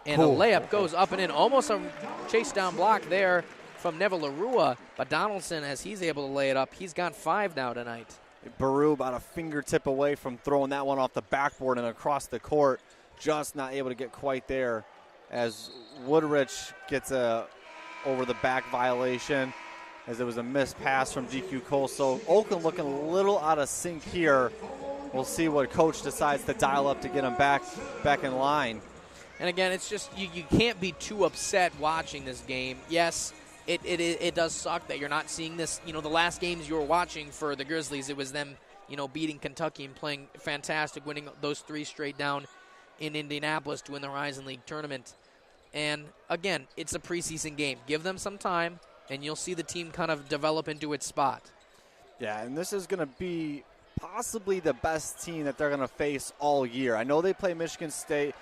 And a layup goes up and in. Almost a chase down block there from Neville Larua, but Donaldson, as he's able to lay it up, he's got 5 now tonight. Baru about a fingertip away from throwing that one off the backboard and across the court. Just not able to get quite there as Woodrich gets a over-the-back violation, as it was a missed pass from DQ Cole. So Oakland looking a little out of sync here. We'll see what coach decides to dial up to get him back in line. And again, it's just you can't be too upset watching this game. Yes, it does suck that you're not seeing this. You know, the last games you were watching for the Grizzlies, it was them, beating Kentucky and playing fantastic, winning those 3 straight down in Indianapolis to win the Horizon League tournament. And, again, it's a preseason game. Give them some time, and you'll see the team kind of develop into its spot. Yeah, and this is going to be possibly the best team that they're going to face all year. I know they play Michigan State.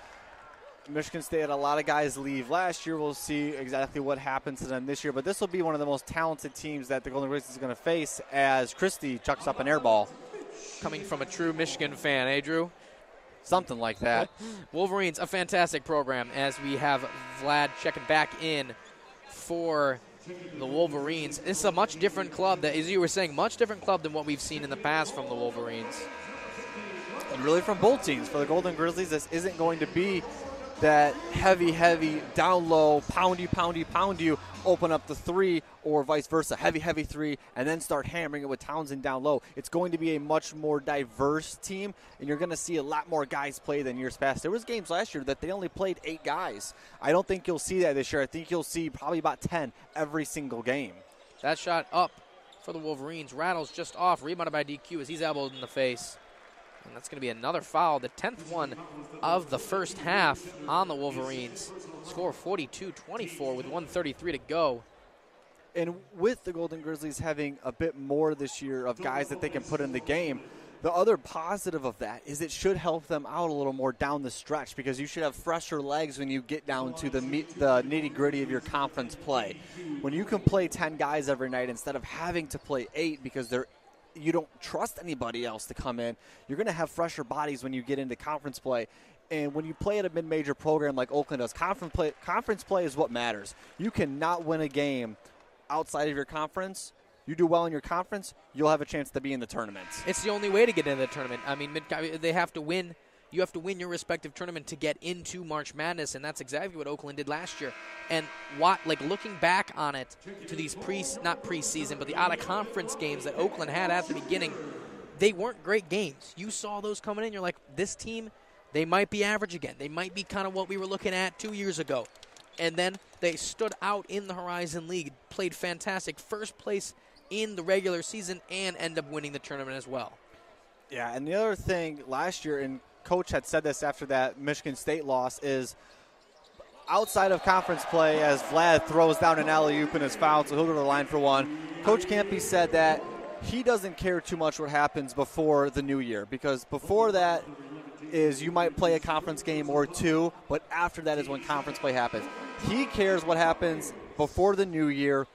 Michigan State had a lot of guys leave last year. We'll see exactly what happens to them this year. But this will be one of the most talented teams that the Golden Grizzlies is going to face as Christie chucks up an air ball. Coming from a true Michigan fan, eh, Drew? Something like that. Wolverines, a fantastic program as we have Vlad checking back in for the Wolverines. This is a much different club, that, as you were saying, much different club than what we've seen in the past from the Wolverines. And really from both teams. For the Golden Grizzlies, this isn't going to be that heavy, down low, pound you, open up the three, or vice versa, heavy three, and then start hammering it with Townsend down low. It's going to be a much more diverse team, and you're going to see a lot more guys play than years past. There was games last year that they only played 8 guys. I don't think you'll see that this year. I think you'll see probably about 10 every single game. That shot up for the Wolverines. Rattles just off, rebounded by DQ as he's elbowed in the face. And that's going to be another foul, the 10th one of the first half on the Wolverines. Score 42-24 with 1:33 to go. And with the Golden Grizzlies having a bit more this year of guys that they can put in the game, the other positive of that is it should help them out a little more down the stretch because you should have fresher legs when you get down to the nitty-gritty of your conference play. When you can play 10 guys every night instead of having to play 8 because you don't trust anybody else to come in, you're going to have fresher bodies when you get into conference play. And when you play at a mid-major program like Oakland does, conference play is what matters. You cannot win a game outside of your conference. You do well in your conference, you'll have a chance to be in the tournament. It's the only way to get into the tournament. I mean, they have to win. You have to win your respective tournament to get into March Madness, and that's exactly what Oakland did last year. And looking back on it to these not preseason, but the out-of-conference games that Oakland had at the beginning, they weren't great games. You saw those coming in. You're like, this team, they might be average again. They might be kind of what we were looking at 2 years ago. And then they stood out in the Horizon League, played fantastic, first place in the regular season, and end up winning the tournament as well. Yeah, and the other thing last year, and Coach had said this after that Michigan State loss, is outside of conference play, as Vlad throws down an alley-oop and is fouled, so he'll go to the line for one. Coach Campy said that he doesn't care too much what happens before the new year, because before that is you might play a conference game or two, but after that is when conference play happens. He cares what happens before the new year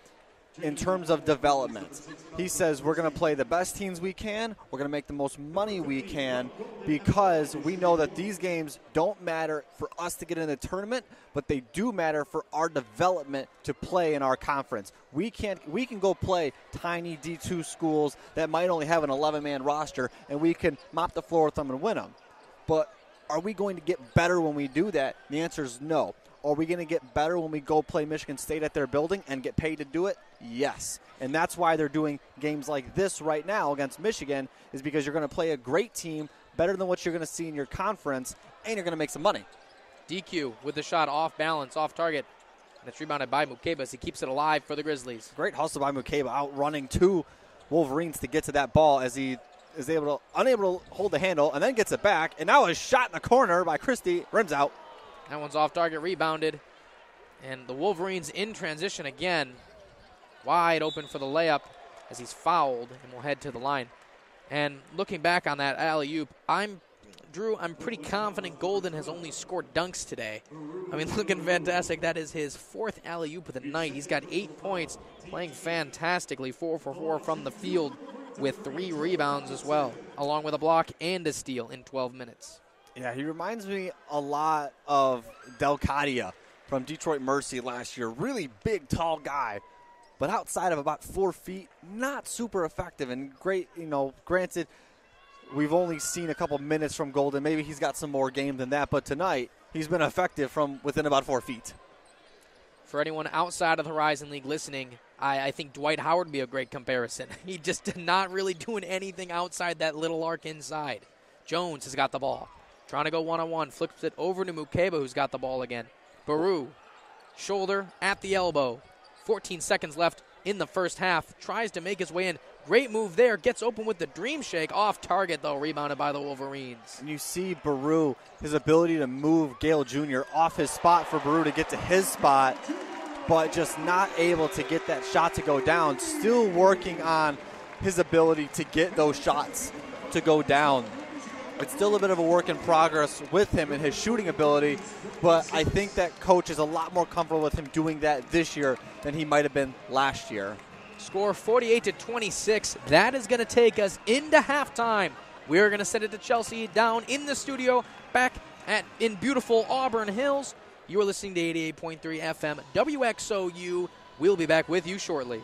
in terms of development. He says we're going to play the best teams we can, we're going to make the most money we can, because we know that these games don't matter for us to get in the tournament, but they do matter for our development to play in our conference. We can go play tiny D2 schools that might only have an 11-man roster, and we can mop the floor with them and win them. But are we going to get better when we do that? The answer is no. Are we going to get better when we go play Michigan State at their building and get paid to do it? Yes. And that's why they're doing games like this right now against Michigan, is because you're going to play a great team, better than what you're going to see in your conference, and you're going to make some money. DQ with the shot off balance, off target. And it's rebounded by Mukeba as he keeps it alive for the Grizzlies. Great hustle by Mukeba, outrunning 2 Wolverines to get to that ball as he is unable to hold the handle and then gets it back. And now a shot in the corner by Christie, rims out. That one's off target, rebounded. And the Wolverines in transition again. Wide open for the layup as he's fouled and will head to the line. And looking back on that alley-oop, Drew, I'm pretty confident Golden has only scored dunks today. I mean, looking fantastic. That is his 4th alley-oop of the night. He's got 8 points, playing fantastically, 4 for 4 from the field with 3 rebounds as well, along with a block and a steal in 12 minutes. Yeah, he reminds me a lot of Delcadia from Detroit Mercy last year. Really big, tall guy, but outside of about 4 feet, not super effective. And great, granted, we've only seen a couple minutes from Golden. Maybe he's got some more game than that, but tonight he's been effective from within about 4 feet. For anyone outside of the Horizon League listening, I think Dwight Howard would be a great comparison. He just not really doing anything outside that little arc inside. Jones has got the ball. Trying to go one-on-one, flips it over to Mukeba, who's got the ball again. Baru, shoulder at the elbow. 14 seconds left in the first half. Tries to make his way in. Great move there. Gets open with the dream shake. Off target, though. Rebounded by the Wolverines. And you see Baru, his ability to move Gale Jr. off his spot for Baru to get to his spot, but just not able to get that shot to go down. Still working on his ability to get those shots to go down. It's still a bit of a work in progress with him and his shooting ability, but I think that coach is a lot more comfortable with him doing that this year than he might have been last year. Score 48-26. That is going to take us into halftime. We're going to send it to Chelsea down in the studio back in beautiful Auburn Hills. You are listening to 88.3 FM WXOU. We'll be back with you shortly.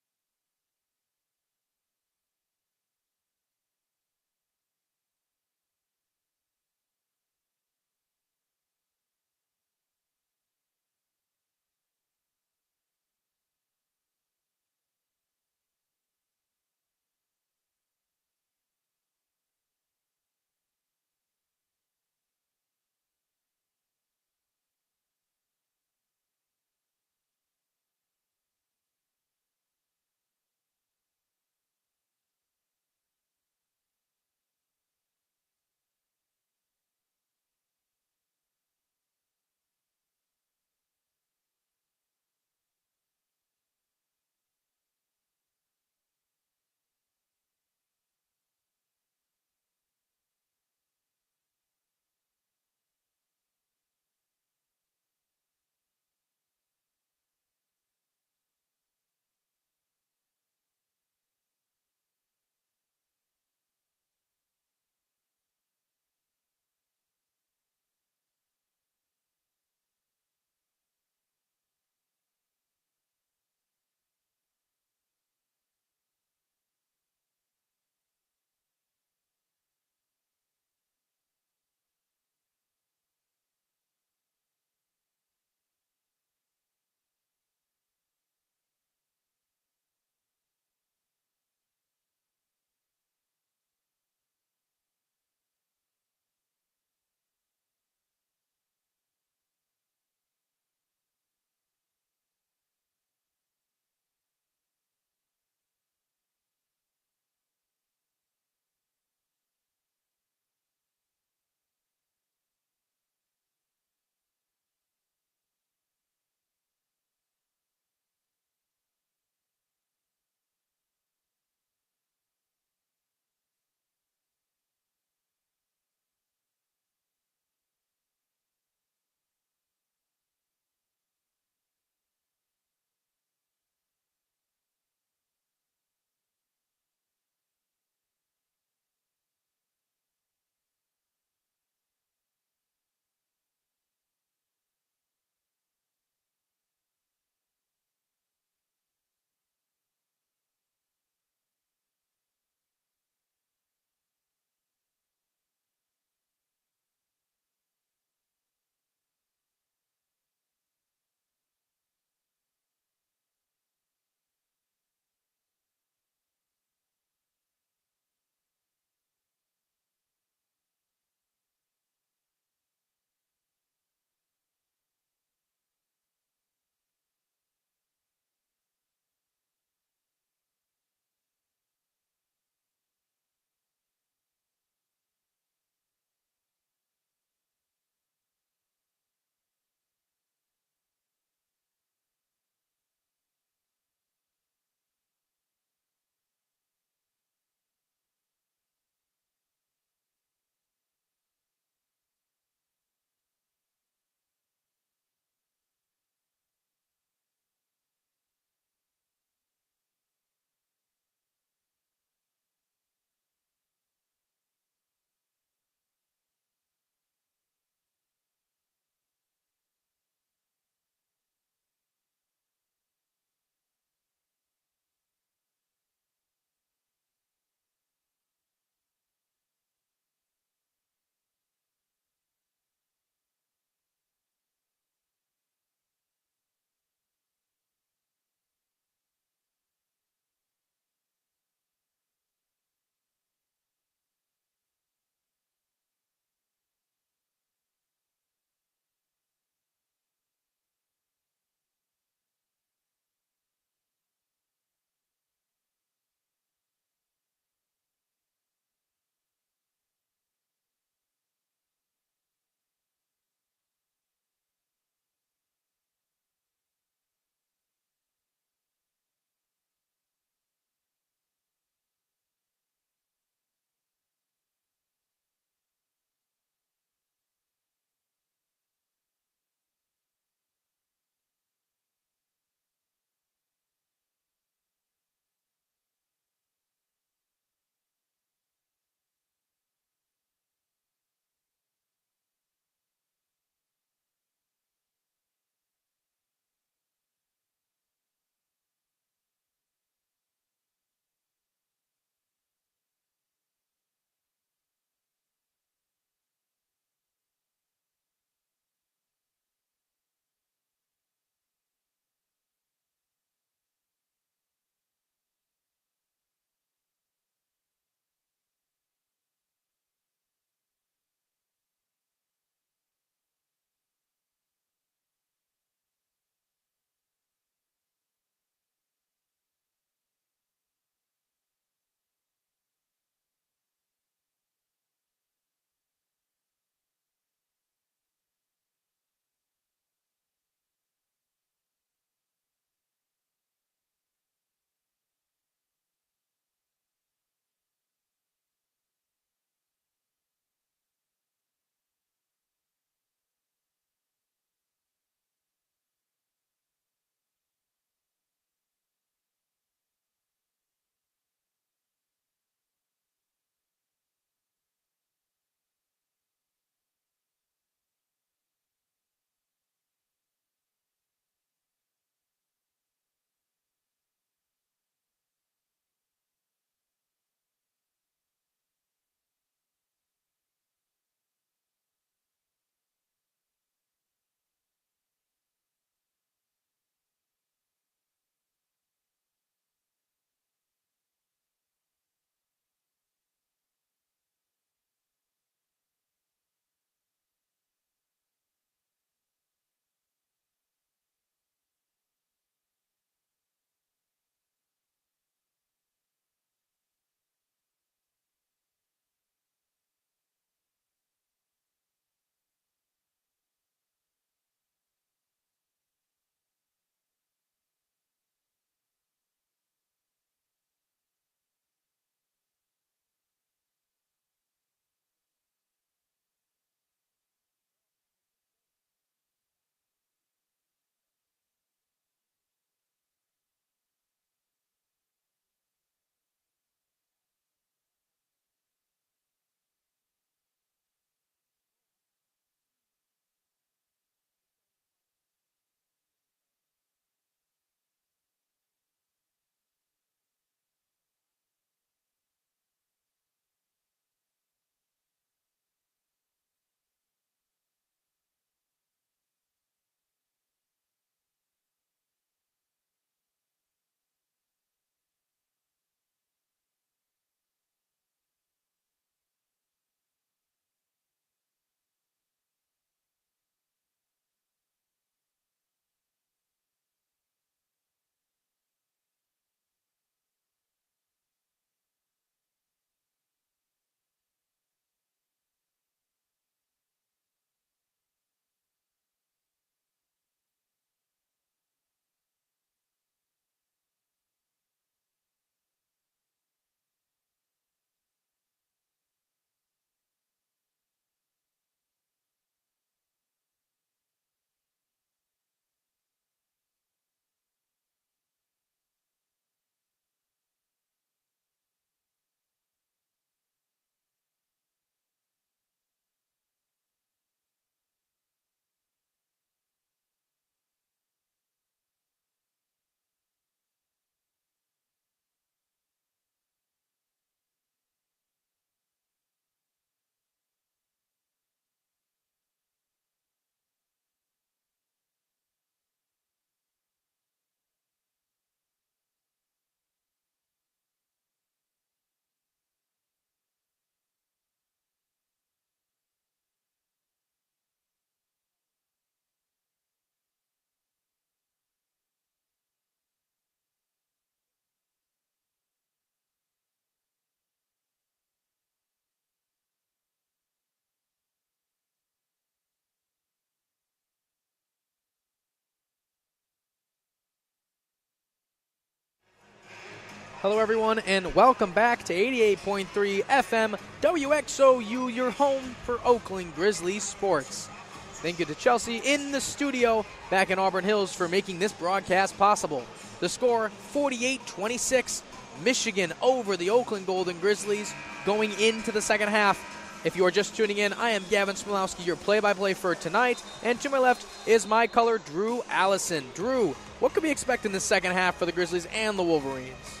Hello, everyone, and welcome back to 88.3 FM WXOU, your home for Oakland Grizzlies sports. Thank you to Chelsea in the studio back in Auburn Hills for making this broadcast possible. The score, 48-26, Michigan over the Oakland Golden Grizzlies going into the second half. If you are just tuning in, I am Gavin Smilowski, your play-by-play for tonight, and to my left is my color, Drew Allison. Drew, what could we expect in the second half for the Grizzlies and the Wolverines?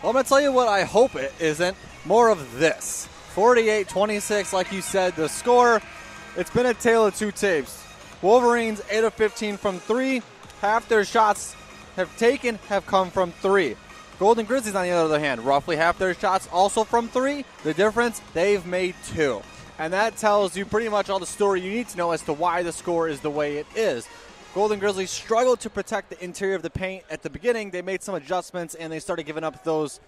Well, I'm going to tell you what I hope it isn't. More of this. 48-26, like you said, the score. It's been a tale of two tapes. Wolverines, 8 of 15 from 3. Half their shots have come from 3. Golden Grizzlies, on the other hand, roughly half their shots also from 3. The difference, they've made 2. And that tells you pretty much all the story you need to know as to why the score is the way it is. Golden Grizzlies struggled to protect the interior of the paint at the beginning. They made some adjustments, and they started giving up those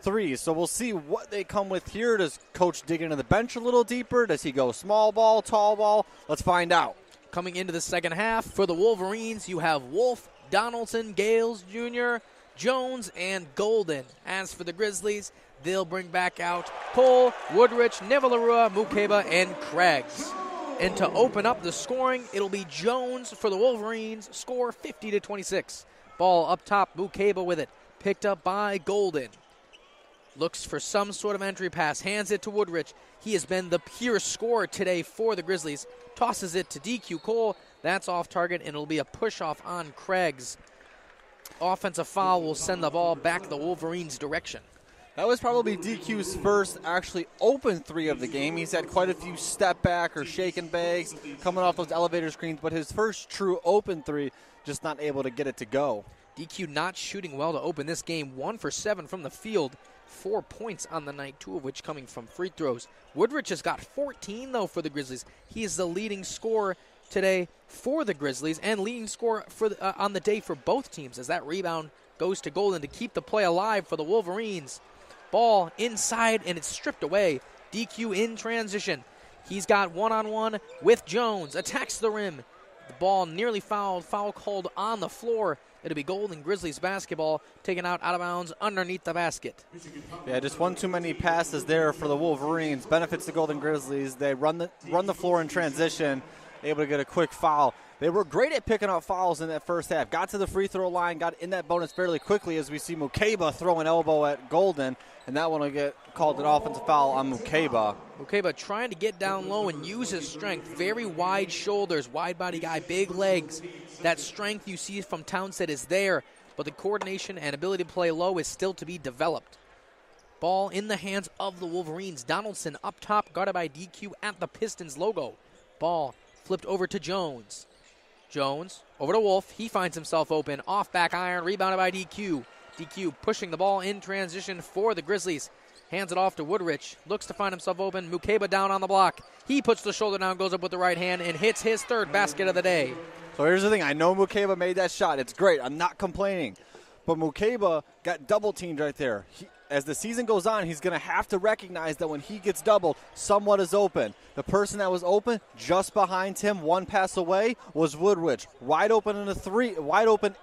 threes. So we'll see what they come with here. Does Coach dig into the bench a little deeper? Does he go small ball, tall ball? Let's find out. Coming into the second half for the Wolverines, you have Wolf, Donaldson, Gales Jr., Jones, and Golden. As for the Grizzlies, they'll bring back out Cole, Woodrich, Nivalarua, Mukeba, and Craigs. And to open up the scoring, it'll be Jones for the Wolverines, score 50-26. Ball up top, Mukeba with it, picked up by Golden. Looks for some sort of entry pass, hands it to Woodrich. He has been the pure scorer today for the Grizzlies. Tosses it to DQ Cole. That's off target, and it'll be a push-off on Craigs. Offensive foul will send the ball back the Wolverines' direction. That was probably DQ's first actually open 3 of the game. He's had quite a few step back or shaken bags coming off those elevator screens, but his first true open 3, just not able to get it to go. DQ not shooting well to open this game. 1 for 7 from the field. 4 points on the night, 2 of which coming from free throws. Woodrich has got 14, though, for the Grizzlies. He is the leading scorer today for the Grizzlies and leading scorer for on the day for both teams, as that rebound goes to Golden to keep the play alive for the Wolverines. Ball inside, and it's stripped away. DQ in transition. He's got one-on-one with Jones. Attacks the rim. The ball nearly fouled. Foul called on the floor. It'll be Golden Grizzlies basketball taken out of bounds underneath the basket. Yeah, just one too many passes there for the Wolverines. Benefits the Golden Grizzlies. They run the floor in transition, able to get a quick foul. They were great at picking up fouls in that first half. Got to the free throw line, got in that bonus fairly quickly as we see Mukeba throw an elbow at Golden, and that one will get called an offensive foul on Mukeba. Mukeba trying to get down low and use his strength. Very wide shoulders, wide body guy, big legs. That strength you see from Townsend is there, but the coordination and ability to play low is still to be developed. Ball in the hands of the Wolverines. Donaldson up top, guarded by DQ at the Pistons logo. Ball flipped over to Jones. Jones over to Wolf. He finds himself open. Off back iron, rebounded by DQ. DQ pushing the ball in transition for the Grizzlies. Hands it off to Woodrich. Looks to find himself open. Mukeba down on the block. He puts the shoulder down, goes up with the right hand, and hits his third basket of the day. So here's the thing. I know Mukeba made that shot. It's great. I'm not complaining. But Mukeba got double-teamed right there. As the season goes on, he's going to have to recognize that when he gets doubled, someone is open. The person that was open just behind him, one pass away, was Woodrich. Wide open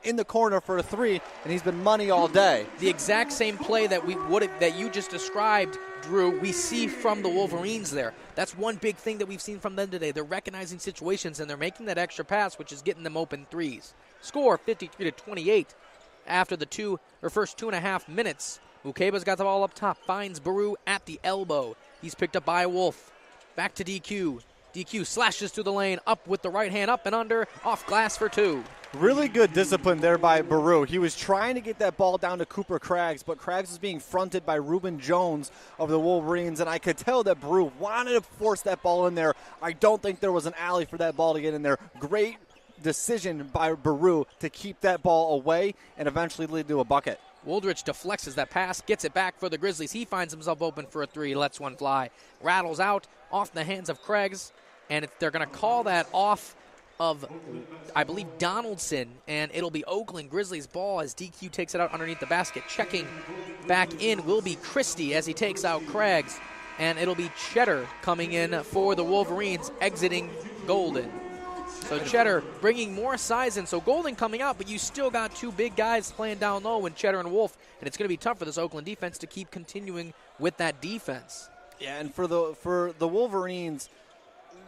in the corner for a 3, and he's been money all day. The exact same play that you just described, Drew, we see from the Wolverines there. That's one big thing that we've seen from them today. They're recognizing situations, and they're making that extra pass, which is getting them open threes. Score 53-28 after the first 2.5 minutes. Mukeba's got the ball up top, finds Baru at the elbow. He's picked up by Wolf. Back to DQ. DQ slashes through the lane, up with the right hand, up and under, off glass for 2. Really good discipline there by Baru. He was trying to get that ball down to Cooper Craigs, but Craigs was being fronted by Reuben Jones of the Wolverines, and I could tell that Baru wanted to force that ball in there. I don't think there was an alley for that ball to get in there. Great decision by Baru to keep that ball away and eventually lead to a bucket. Woodrich deflects that pass, gets it back for the Grizzlies. He finds himself open for a 3, lets one fly. Rattles out off the hands of Craigs, and they're going to call that off of, I believe, Donaldson, and it'll be Oakland Grizzlies ball as DQ takes it out underneath the basket. Checking back in will be Christie as he takes out Craigs, and it'll be Cheddar coming in for the Wolverines, exiting Golden. So Cheddar bringing more size in. So Golden coming out, but you still got two big guys playing down low in Cheddar and Wolf, and it's going to be tough for this Oakland defense to keep continuing with that defense. Yeah, and for the Wolverines,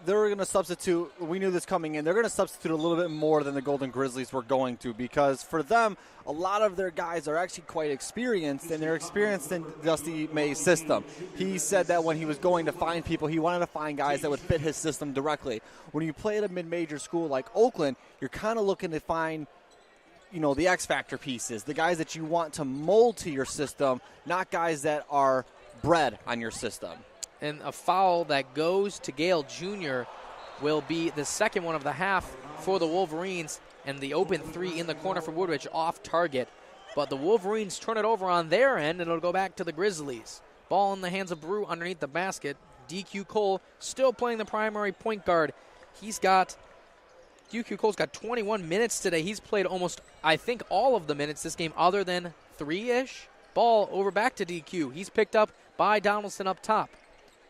they're going to substitute. We knew this coming in. They're going to substitute a little bit more than the Golden Grizzlies were going to, because for them, a lot of their guys are actually quite experienced, and they're experienced in Dusty May's system. He said that when he was going to find people, he wanted to find guys that would fit his system directly. When you play at a mid-major school like Oakland, you're kind of looking to find, the X Factor pieces, the guys that you want to mold to your system, not guys that are bred on your system. And a foul that goes to Gale Jr. will be the second one of the half for the Wolverines, and the open three in the corner for Woodridge off target. But the Wolverines turn it over on their end, and it'll go back to the Grizzlies. Ball in the hands of Brew underneath the basket. DQ Cole still playing the primary point guard. DQ Cole's got 21 minutes today. He's played almost, I think, all of the minutes this game other than 3-ish. Ball over back to DQ. He's picked up by Donaldson up top.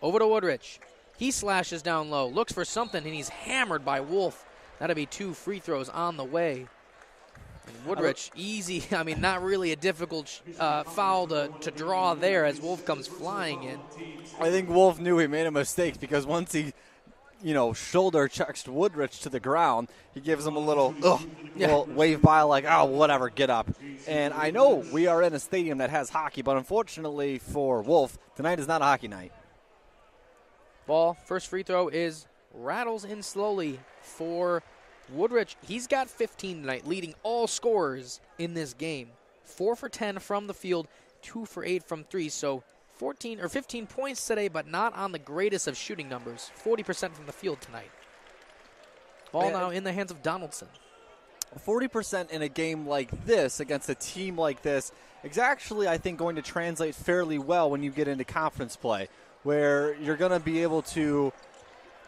Over to Woodridge. He slashes down low, looks for something, and he's hammered by Wolf. That'll be 2 free throws on the way. And Woodridge, easy, not really a difficult foul to draw there as Wolf comes flying in. I think Wolf knew he made a mistake, because once he, shoulder checks Woodridge to the ground, he gives him a little wave by like, oh, whatever, get up. And I know we are in a stadium that has hockey, but unfortunately for Wolf, tonight is not a hockey night. Ball, first free throw rattles in slowly for Woodridge. He's got 15 tonight, leading all scorers in this game. 4 for 10 from the field, 2 for 8 from 3. So 15 points today, but not on the greatest of shooting numbers. 40% from the field tonight. Ball now in the hands of Donaldson. 40% in a game like this against a team like this is actually, I think, going to translate fairly well when you get into conference play, where you're going to be able to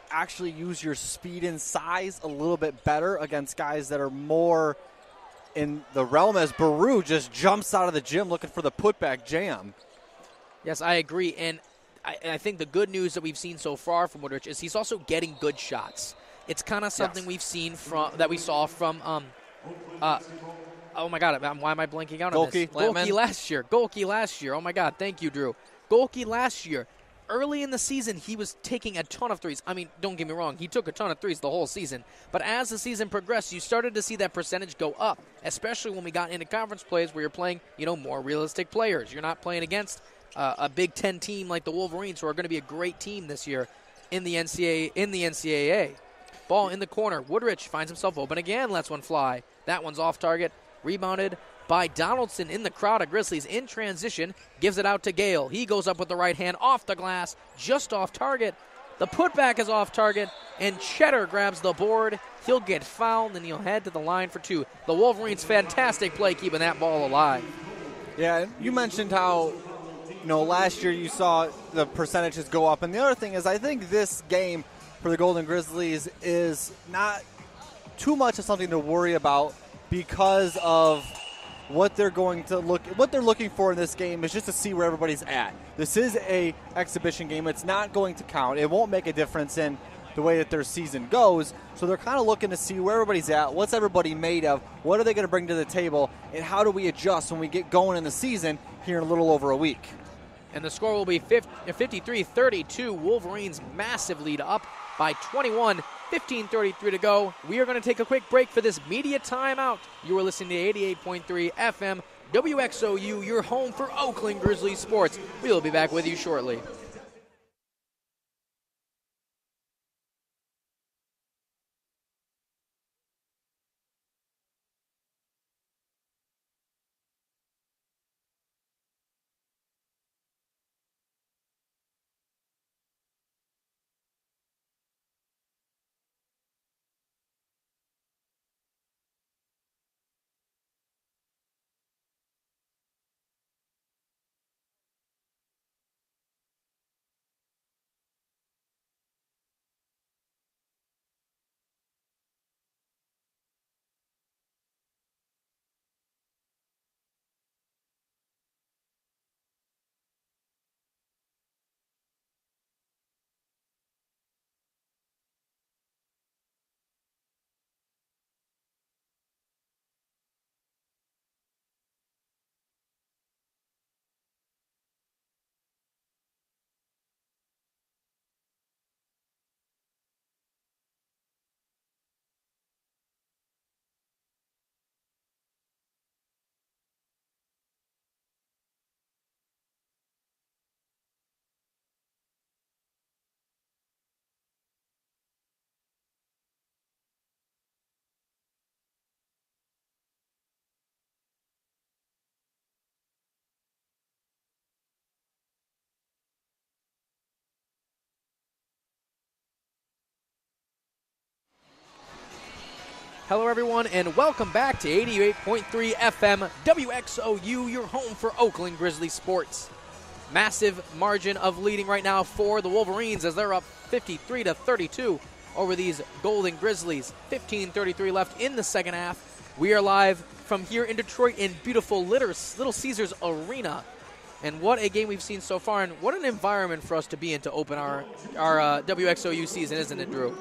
actually use your speed and size a little bit better against guys that are more in the realm, as Baru just jumps out of the gym looking for the putback jam. Yes, I agree, and I think the good news that we've seen so far from Woodridge is he's also getting good shots. It's kind of something we've seen that we saw from oh my God, why am I blanking out on this? Golke last year. Oh my God, thank you, Drew. Golke last year. Early in the season, he was taking a ton of threes. Don't get me wrong, he took a ton of threes the whole season. But as the season progressed, you started to see that percentage go up, especially when we got into conference plays where you're playing, more realistic players. You're not playing against a Big Ten team like the Wolverines, who are going to be a great team this year in the NCAA. Ball in the corner. Woodridge finds himself open again, lets one fly. That one's off target. Rebounded by Donaldson in the crowd of Grizzlies in transition. Gives it out to Gale. He goes up with the right hand off the glass, just off target. The putback is off target, and Cheddar grabs the board. He'll get fouled, and he'll head to the line for 2. The Wolverines' fantastic play keeping that ball alive. Yeah, you mentioned how, last year you saw the percentages go up. And the other thing is, I think this game for the Golden Grizzlies is not too much of something to worry about, because of what they're looking for in this game is just to see where everybody's at. This is a exhibition game. It's not going to count. It won't make a difference in the way that their season goes. So they're kind of looking to see where everybody's at, what's everybody made of, what are they going to bring to the table, and how do we adjust when we get going in the season here in a little over a week. And the score will be 53-32. Wolverines massive lead, up by 21. 15:33 to go. We are going to take a quick break for this media timeout. You are listening to 88.3 FM WXOU, your home for Oakland Grizzlies sports. We will be back with you shortly. Hello, everyone, and welcome back to 88.3 FM WXOU, your home for Oakland Grizzlies sports. Massive margin of leading right now for the Wolverines as they're up 53-32 over these Golden Grizzlies. 15:33 left in the second half. We are live from here in Detroit in beautiful Little Caesars Arena. And what a game we've seen so far, and what an environment for us to be in to open our WXOU season, isn't it, Drew?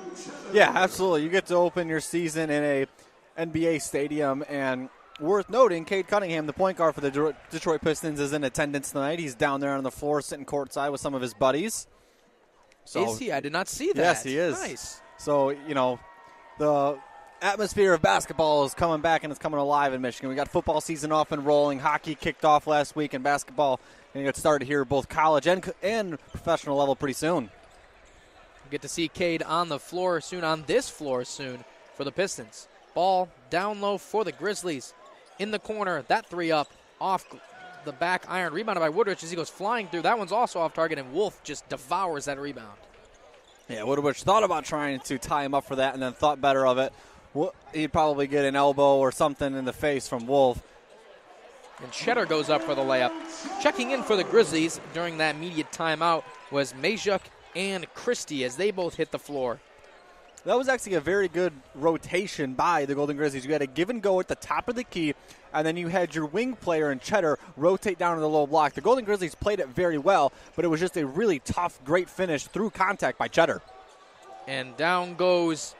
Yeah, absolutely. You get to open your season in a NBA stadium, and worth noting, Cade Cunningham, the point guard for the Detroit Pistons, is in attendance tonight. He's down there on the floor sitting courtside with some of his buddies. So, is he? I did not see that. Yes, he is. Nice. So, the atmosphere of basketball is coming back, and it's coming alive in Michigan. We got football season off and rolling. Hockey kicked off last week, and basketball going to get started here, both college and professional level, pretty soon. We'll get to see Cade on the floor soon, on this floor soon, for the Pistons. Ball down low for the Grizzlies. In the corner, that three up, off the back iron, rebounded by Woodrich as he goes flying through. That one's also off target, and Wolf just devours that rebound. Yeah, Woodrich thought about trying to tie him up for that and then thought better of it. He'd probably get an elbow or something in the face from Wolf. And Cheddar goes up for the layup. Checking in for the Grizzlies during that immediate timeout was Majuk and Christie as they both hit the floor. That was actually a very good rotation by the Golden Grizzlies. You had a give and go at the top of the key, and then you had your wing player in Cheddar rotate down to the low block. The Golden Grizzlies played it very well, but it was just a really tough, great finish through contact by Cheddar. And down goes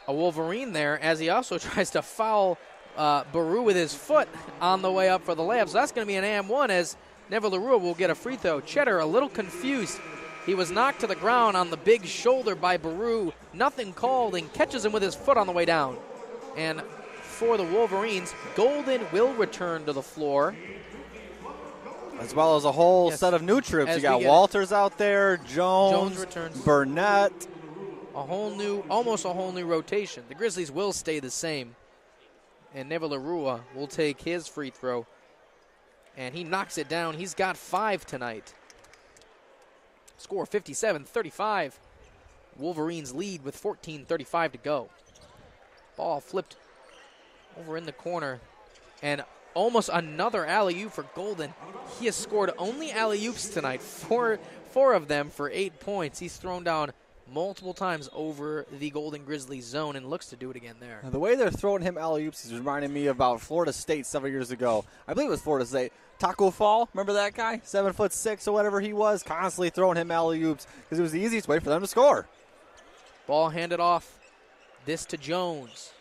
a Wolverine there as he also tries to foul Baru with his foot on the way up for the layup. So that's going to be an and-one as Neville LaRue will get a free throw. Cheddar a little confused. He was knocked to the ground on the big shoulder by Baru. Nothing called, and catches him with his foot on the way down. And for the Wolverines, Golden will return to the floor. As well as a whole set of new troops. You got Walters out there, Jones returns, Burnett. Almost a whole new rotation. The Grizzlies will stay the same. And Neville LaRue will take his free throw. And he knocks it down. He's got 5 tonight. Score 57-35. Wolverines lead with 14:35 to go. Ball flipped over in the corner. And almost another alley-oop for Golden. He has scored only alley-oops tonight. Four of them for 8 points. He's thrown down multiple times over the Golden Grizzlies zone and looks to do it again there. Now, the way they're throwing him alley-oops is reminding me about Florida State several years ago. I believe it was Florida State. Taco Fall, remember that guy? 7'6" or whatever he was, constantly throwing him alley-oops because it was the easiest way for them to score. Ball handed off. This to Jones.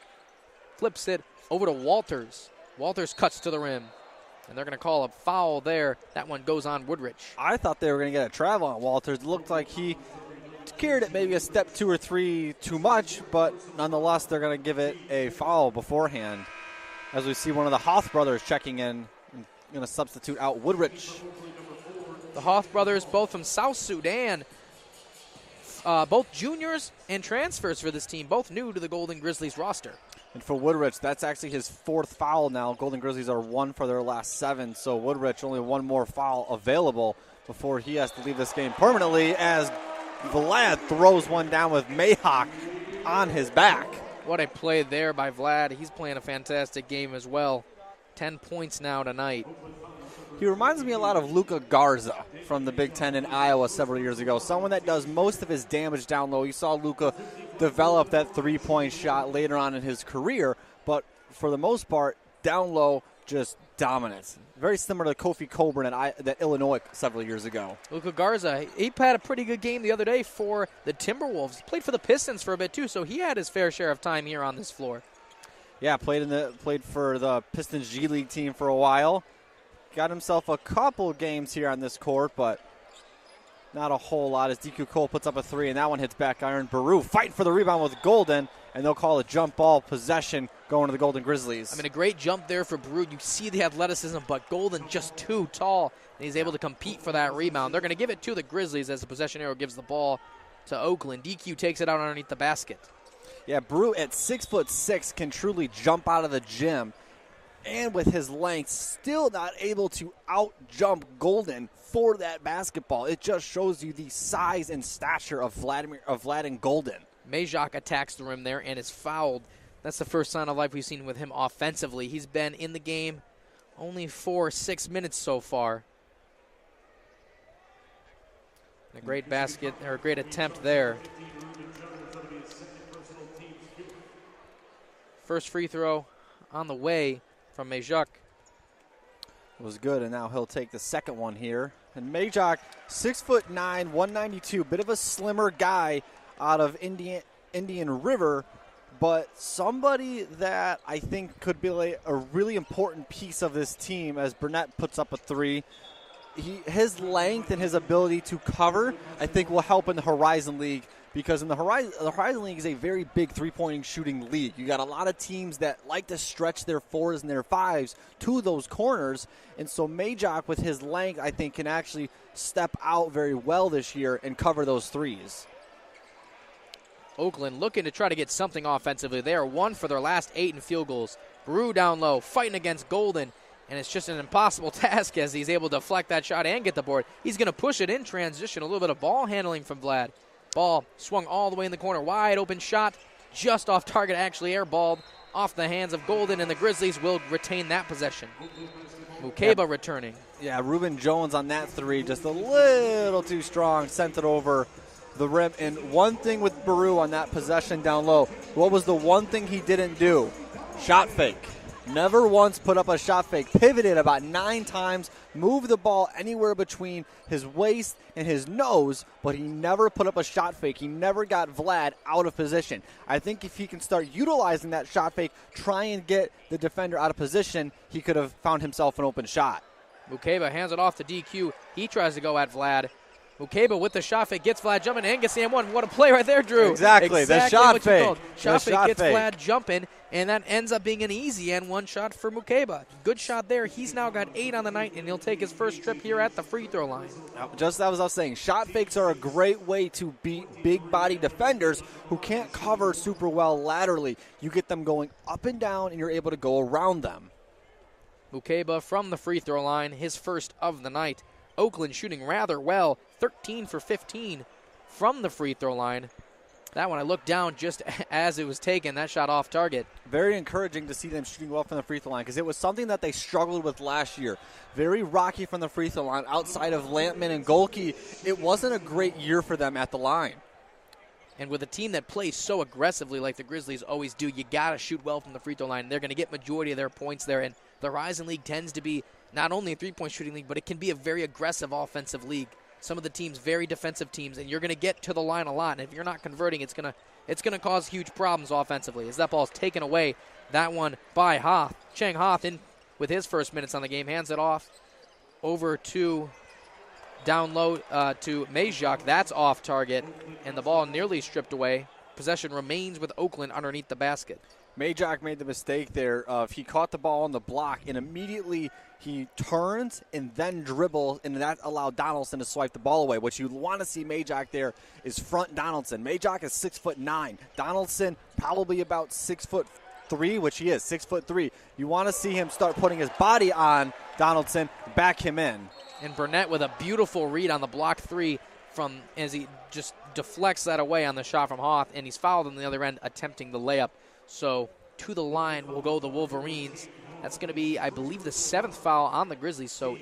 Flips it over to Walters. Walters cuts to the rim. And they're going to call a foul there. That one goes on Woodrich. I thought they were going to get a travel on Walters. It looked like he carried it maybe a step 2 or 3 too much, but nonetheless, they're going to give it a foul beforehand. As we see one of the Hoth brothers checking in, and going to substitute out Woodrich. The Hoth brothers, both from South Sudan, both juniors and transfers for this team, both new to the Golden Grizzlies roster. And for Woodrich, that's actually his 4th foul now. Golden Grizzlies are 1 for their last 7, so Woodrich only 1 more foul available before he has to leave this game permanently as Vlad throws one down with Mayhawk on his back. What a play there by Vlad. He's playing a fantastic game as well. 10 points now tonight. He reminds me a lot of Luka Garza from the Big Ten in Iowa several years ago. Someone that does most of his damage down low. You saw Luka develop that three-point shot later on in his career, but for the most part, down low, just dominance. Very similar to Kofi Coburn at Illinois several years ago. Luka Garza, he had a pretty good game the other day for the Timberwolves. He played for the Pistons for a bit too, so he had his fair share of time here on this floor. Yeah, played for the Pistons G League team for a while. Got himself a couple games here on this court, but not a whole lot as DQ Cole puts up a 3, and that one hits back iron. Baru fighting for the rebound with Golden, and they'll call a jump ball possession going to the Golden Grizzlies. I mean, a great jump there for Baru. You see the athleticism, but Golden just too tall, and he's able to compete for that rebound. They're going to give it to the Grizzlies as the possession arrow gives the ball to Oakland. DQ takes it out underneath the basket. Yeah, Baru at 6'6" can truly jump out of the gym. And with his length, still not able to out-jump Golden for that basketball. It just shows you the size and stature of Vlad and Golden. Majok attacks the rim there and is fouled. That's the first sign of life we've seen with him offensively. He's been in the game only for 6 minutes so far. A great basket, or a great attempt there. First free throw on the way from Majak. It was good, and now he'll take the second one here. And Majak, 6'9", 192, bit of a slimmer guy out of Indian River, but somebody that I think could be like a really important piece of this team as Burnett puts up a three. His length and his ability to cover, I think, will help in the Horizon League, because in the Horizon League is a very big three-point shooting league. You got a lot of teams that like to stretch their fours and their fives to those corners, and so Majak with his length, I think, can actually step out very well this year and cover those threes. Oakland looking to try to get something offensively. They are 1 for their last 8 in field goals. Brew down low, fighting against Golden, and it's just an impossible task as he's able to deflect that shot and get the board. He's going to push it in transition. A little bit of ball handling from Vlad. Ball swung all the way in the corner. Wide open shot, just off target, actually airballed off the hands of Golden, and the Grizzlies will retain that possession. Mukeba returning. Yeah, Reuben Jones on that three, just a little too strong, sent it over the rim. And one thing with Baru on that possession down low, what was the one thing he didn't do? Shot fake. Never once put up a shot fake. Pivoted about 9 times, moved the ball anywhere between his waist and his nose, but he never put up a shot fake. He never got Vlad out of position. I think if he can start utilizing that shot fake, try and get the defender out of position, he could have found himself an open shot. Mukeba hands it off to DQ. He tries to go at Vlad. Mukeba with the shot fake, gets Vlad jumping and gets the M1. What a play right there, Drew. Exactly the shot fake. Shot fake gets Vlad jumping, and that ends up being an easy N1 shot for Mukeba. Good shot there. He's now got 8 on the night, and he'll take his first trip here at the free throw line. Just as I was saying, shot fakes are a great way to beat big body defenders who can't cover super well laterally. You get them going up and down, and you're able to go around them. Mukeba from the free throw line, his first of the night. Oakland shooting rather well, 13 for 15 from the free throw line. That one I looked down just as it was taken, that shot off target. Very encouraging to see them shooting well from the free throw line, because it was something that they struggled with last year. Very rocky from the free throw line. Outside of Lampman and Golke, it wasn't a great year for them at the line. And with a team that plays so aggressively like the Grizzlies always do, you got to shoot well from the free throw line. They're going to get majority of their points there, and the Horizon League tends to be not only a three-point shooting league, but it can be a very aggressive offensive league. Some of the teams, very defensive teams, and you're going to get to the line a lot. And if you're not converting, it's going to cause huge problems offensively. As that ball is taken away, that one by Hoth. Chang Hoth in with his first minutes on the game, hands it off over to down low to Majak. That's off target, and the ball nearly stripped away. Possession remains with Oakland underneath the basket. Majak made the mistake there of he caught the ball on the block, and immediately he turns and then dribbles, and that allowed Donaldson to swipe the ball away. What you want to see Majak there is front Donaldson. Majak is 6'9". Donaldson probably about 6'3", which he is, 6'3". You want to see him start putting his body on Donaldson, back him in. And Burnett with a beautiful read on the block three from as he just deflects that away on the shot from Hoth, and he's fouled on the other end attempting the layup. So to the line will go the Wolverines. That's going to be, I believe, the 7th foul on the Grizzlies. So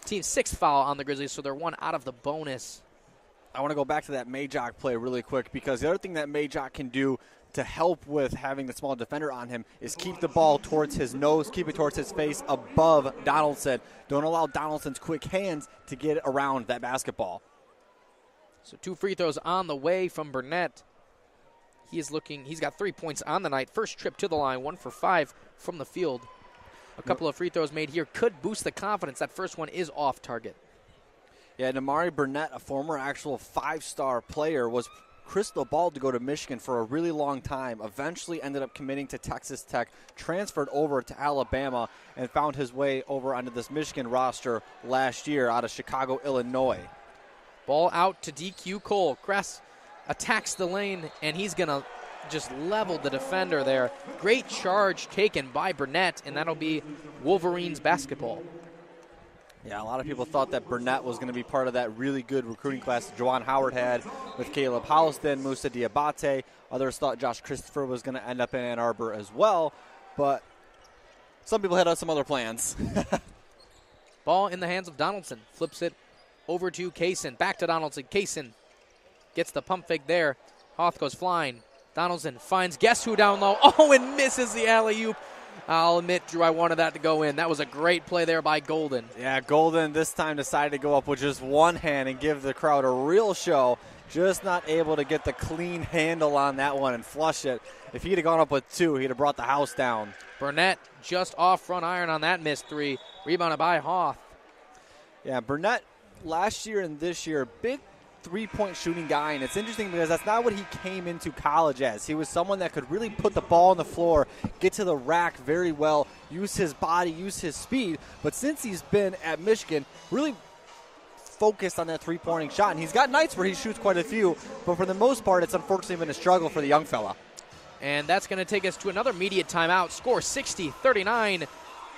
team 6th foul on the Grizzlies, so they're 1 out of the bonus. I want to go back to that Majak play really quick, because the other thing that Majak can do to help with having the small defender on him is keep the ball towards his nose, keep it towards his face above Donaldson. Don't allow Donaldson's quick hands to get around that basketball. So 2 free throws on the way from Burnett. He's got 3 points on the night. First trip to the line, 1 for 5 from the field. A couple of free throws made here could boost the confidence. That first one is off target. Yeah, Namari Burnett, a former actual 5-star player, was crystal balled to go to Michigan for a really long time. Eventually ended up committing to Texas Tech, transferred over to Alabama, and found his way over onto this Michigan roster last year out of Chicago, Illinois. Ball out to DQ Cole. Kress attacks the lane, and he's going to just level the defender there. Great charge taken by Burnett, and that'll be Wolverines basketball. Yeah, a lot of people thought that Burnett was going to be part of that really good recruiting class that Juwan Howard had with Caleb Houston, Musa Diabate. Others thought Josh Christopher was going to end up in Ann Arbor as well, but some people had some other plans. Ball in the hands of Donaldson. Flips it over to Kaysen. Back to Donaldson. Kaysen gets the pump fake there. Hoth goes flying. Donaldson finds guess who down low. Oh, and misses the alley-oop. I'll admit, Drew, I wanted that to go in. That was a great play there by Golden. Yeah, Golden this time decided to go up with just one hand and give the crowd a real show. Just not able to get the clean handle on that one and flush it. If he'd have gone up with two, he'd have brought the house down. Burnett just off front iron on that missed three. Rebounded by Hoth. Yeah, Burnett last year and this year, big three-point shooting guy, and it's interesting because that's not what he came into college as. He was someone that could really put the ball on the floor, get to the rack very well, use his body, use his speed, but since he's been at Michigan, really focused on that three-pointing shot, and he's got nights where he shoots quite a few, but for the most part, it's unfortunately been a struggle for the young fella. And that's going to take us to another immediate timeout. Score 60-39.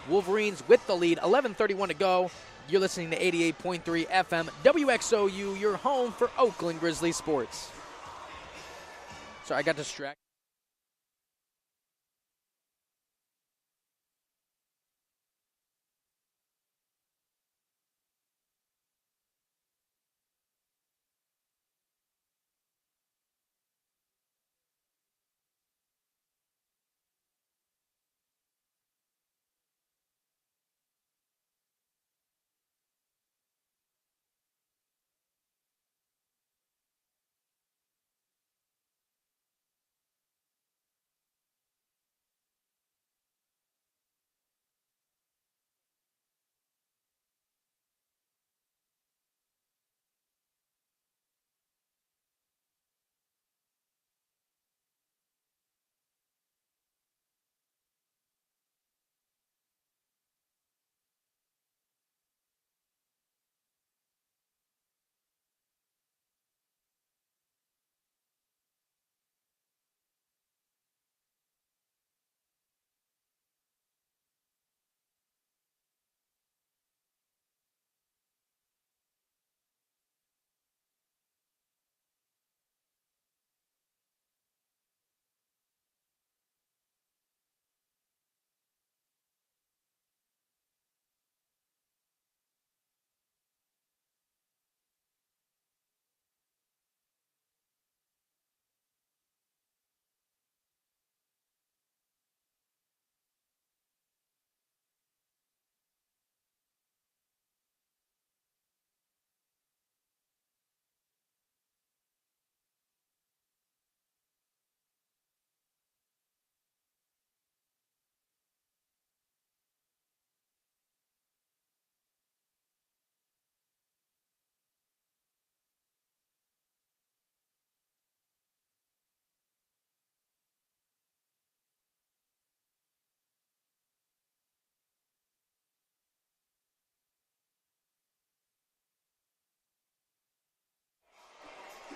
Wolverines with the lead, 11:31 to go. You're listening to 88.3 FM, WXOU, your home for Oakland Grizzlies sports. Sorry, I got distracted.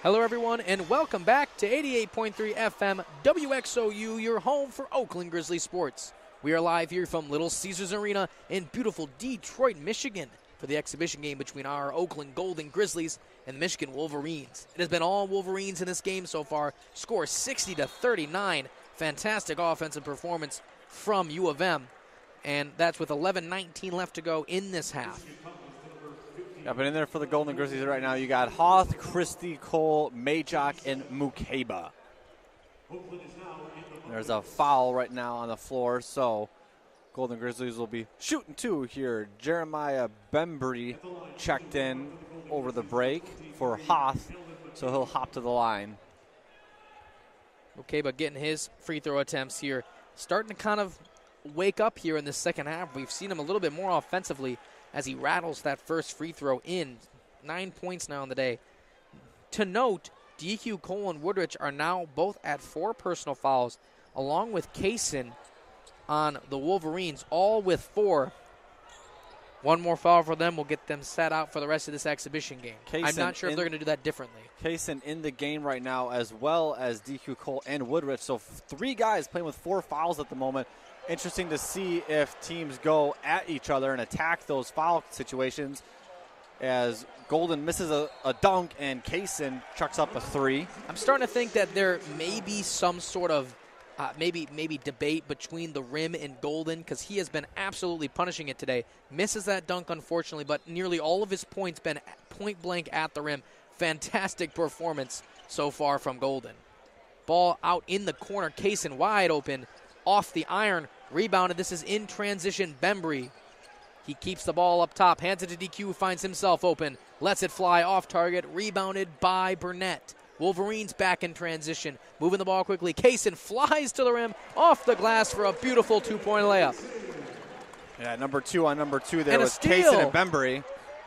Hello, everyone, and welcome back to 88.3 FM, WXOU, your home for Oakland Grizzlies sports. We are live here from Little Caesars Arena in beautiful Detroit, Michigan, for the exhibition game between our Oakland Golden Grizzlies and the Michigan Wolverines. It has been all Wolverines in this game so far. Score 60-39. Fantastic offensive performance from U of M, and that's with 11:19 left to go in this half. Yeah, but in there for the Golden Grizzlies right now, you got Hoth, Christie, Cole, Majok, and Mukeba. There's a foul right now on the floor, so Golden Grizzlies will be shooting two here. Jeremiah Bembry checked in over the break for Hoth, so he'll hop to the line. Mukeba getting his free throw attempts here. Starting to kind of wake up here in the second half. We've seen him a little bit more offensively as he rattles that first free throw in. 9 points now in the day. To note, DQ, Cole, and Woodrich are now both at 4 personal fouls, along with Kaysen on the Wolverines, all with 4. One more foul for them will get them set out for the rest of this exhibition game. I'm not sure if they're going to do that differently. Kaysen in the game right now, as well as DQ Cole and Woodrich. So 3 guys playing with 4 fouls at the moment. Interesting to see if teams go at each other and attack those foul situations, as Golden misses a dunk and Kaysen chucks up a 3. I'm starting to think that there may be some sort of maybe debate between the rim and Golden, because he has been absolutely punishing it today. Misses that dunk, unfortunately, but nearly all of his points been point blank at the rim. Fantastic performance so far from Golden. Ball out in the corner. Kaysen wide open. Off the iron. Rebounded. This is in transition. Bembry. He keeps the ball up top. Hands it to DQ. Finds himself open. Lets it fly off target. Rebounded by Burnett. Wolverines back in transition. Moving the ball quickly. Kaysen flies to the rim. Off the glass for a beautiful 2-point layup. Yeah, number 2 on number 2 there and was steal. Kaysen and Bembry.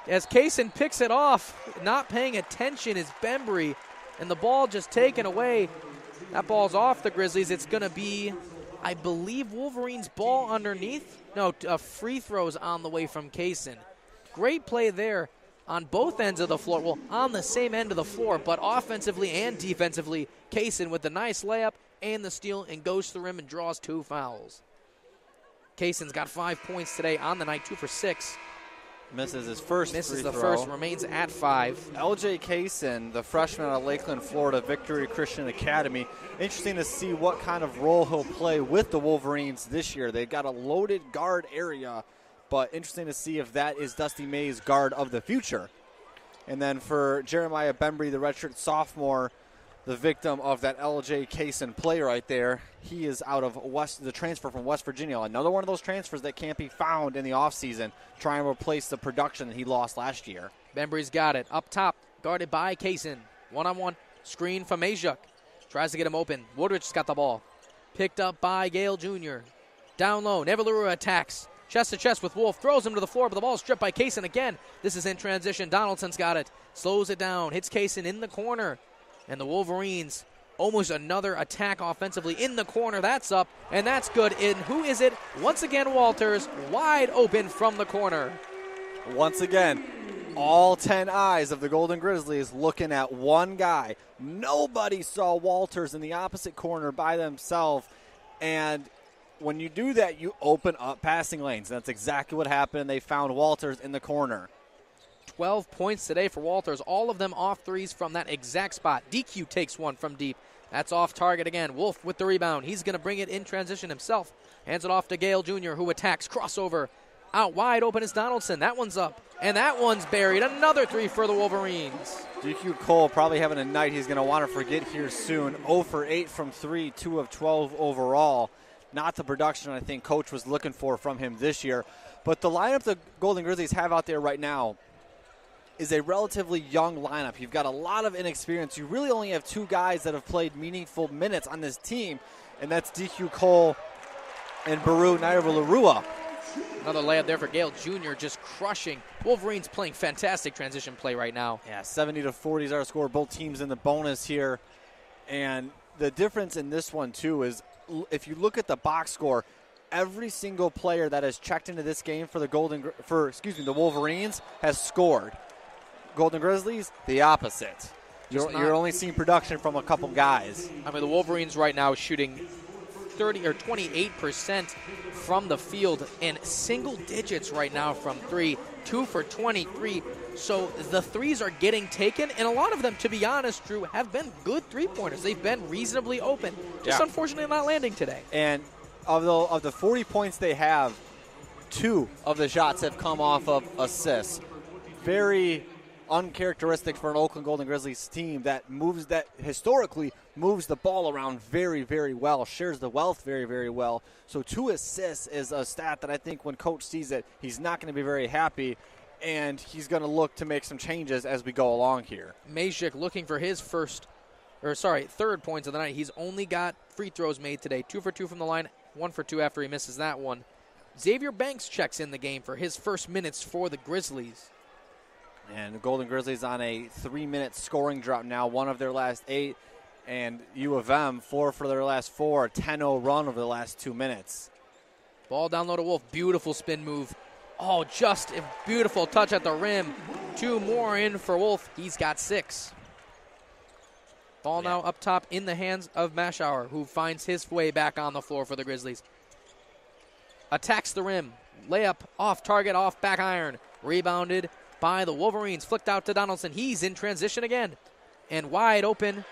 As Kaysen picks it off, not paying attention is Bembry, and the ball just taken away. That ball's off the Grizzlies. It's going to be, I believe, Wolverines' ball underneath. No, free throws on the way from Kaysen. Great play there on both ends of the floor. Well, on the same end of the floor, but offensively and defensively, Kaysen with the nice layup and the steal, and goes to the rim and draws 2 fouls. Kaysen's got 5 points today on the night, 2 for 6. Misses his first Misses free the throw. first, remains at 5. LJ Kaysen, the freshman out of Lakeland, Florida, Victory Christian Academy. Interesting to see what kind of role he'll play with the Wolverines this year. They've got a loaded guard area, but interesting to see if that is Dusty May's guard of the future. And then for Jeremiah Bembry, the redshirt sophomore, the victim of that LJ Kaysen play right there, he is out of the transfer from West Virginia. Another one of those transfers that can't be found in the offseason, trying to replace the production that he lost last year. Bembry's got it. Up top, guarded by Kaysen. One-on-one, screen from Majuk. Tries to get him open. Woodrich's got the ball. Picked up by Gale Jr. Down low, Nevaluru attacks. Chest to chest with Wolf, throws him to the floor, but the ball is stripped by Kaysen again. This is in transition. Donaldson's got it. Slows it down, hits Kaysen in the corner. And the Wolverines, almost another attack offensively in the corner. That's up, and that's good. And who is it? Once again, Walters, wide open from the corner. Once again, all 10 eyes of the Golden Grizzlies looking at one guy. Nobody saw Walters in the opposite corner by themselves. And when you do that, you open up passing lanes. That's exactly what happened. They found Walters in the corner. 12 points today for Walters, all of them off threes from that exact spot. DQ takes one from deep. That's off target again. Wolf with the rebound. He's going to bring it in transition himself. Hands it off to Gale Jr., who attacks. Crossover. Out wide open is Donaldson. That one's up, and that one's buried. Another 3 for the Wolverines. DQ Cole probably having a night he's going to want to forget here soon. 0 for 8 from 3, 2 of 12 overall. Not the production I think Coach was looking for from him this year. But the lineup the Golden Grizzlies have out there right now is a relatively young lineup. You've got a lot of inexperience. You really only have 2 guys that have played meaningful minutes on this team, and that's DQ Cole and Baru Naivalarua. Another layup there for Gale Jr., just crushing. Wolverines playing fantastic transition play right now. Yeah, 70-40 is our score. Both teams in the bonus here. And the difference in this one, too, is if you look at the box score, every single player that has checked into this game for the the Wolverines has scored. Golden Grizzlies, the opposite. You're only seeing production from a couple guys. I mean, the Wolverines right now shooting 28% from the field and single digits right now from 3, 2 for 23. So the threes are getting taken, and a lot of them, to be honest, Drew, have been good three-pointers. They've been reasonably open. Just unfortunately not landing today. And of the 40 points they have, 2 of the shots have come off of assists. Very uncharacteristic for an Oakland Golden Grizzlies team that historically moves the ball around very, very well, shares the wealth very, very well. So 2 assists is a stat that I think when Coach sees it, he's not going to be very happy, and he's going to look to make some changes as we go along here. Majic looking for his third points of the night. He's only got free throws made today. 2 for 2 from the line, 1 for 2 after he misses that one. Xavier Banks checks in the game for his first minutes for the Grizzlies. And the Golden Grizzlies on a 3-minute scoring drought now, 1 of their last 8. And U of M, 4 for their last 4, a 10-0 run over the last 2 minutes. Ball down low to Wolf. Beautiful spin move Oh, just a beautiful touch at the rim. 2 more in for Wolf. He's got 6. Ball now up top in the hands of Maschauer, who finds his way back on the floor for the Grizzlies. Attacks the rim. Layup off target, off back iron. Rebounded by the Wolverines. Flicked out to Donaldson. He's in transition again. And wide open,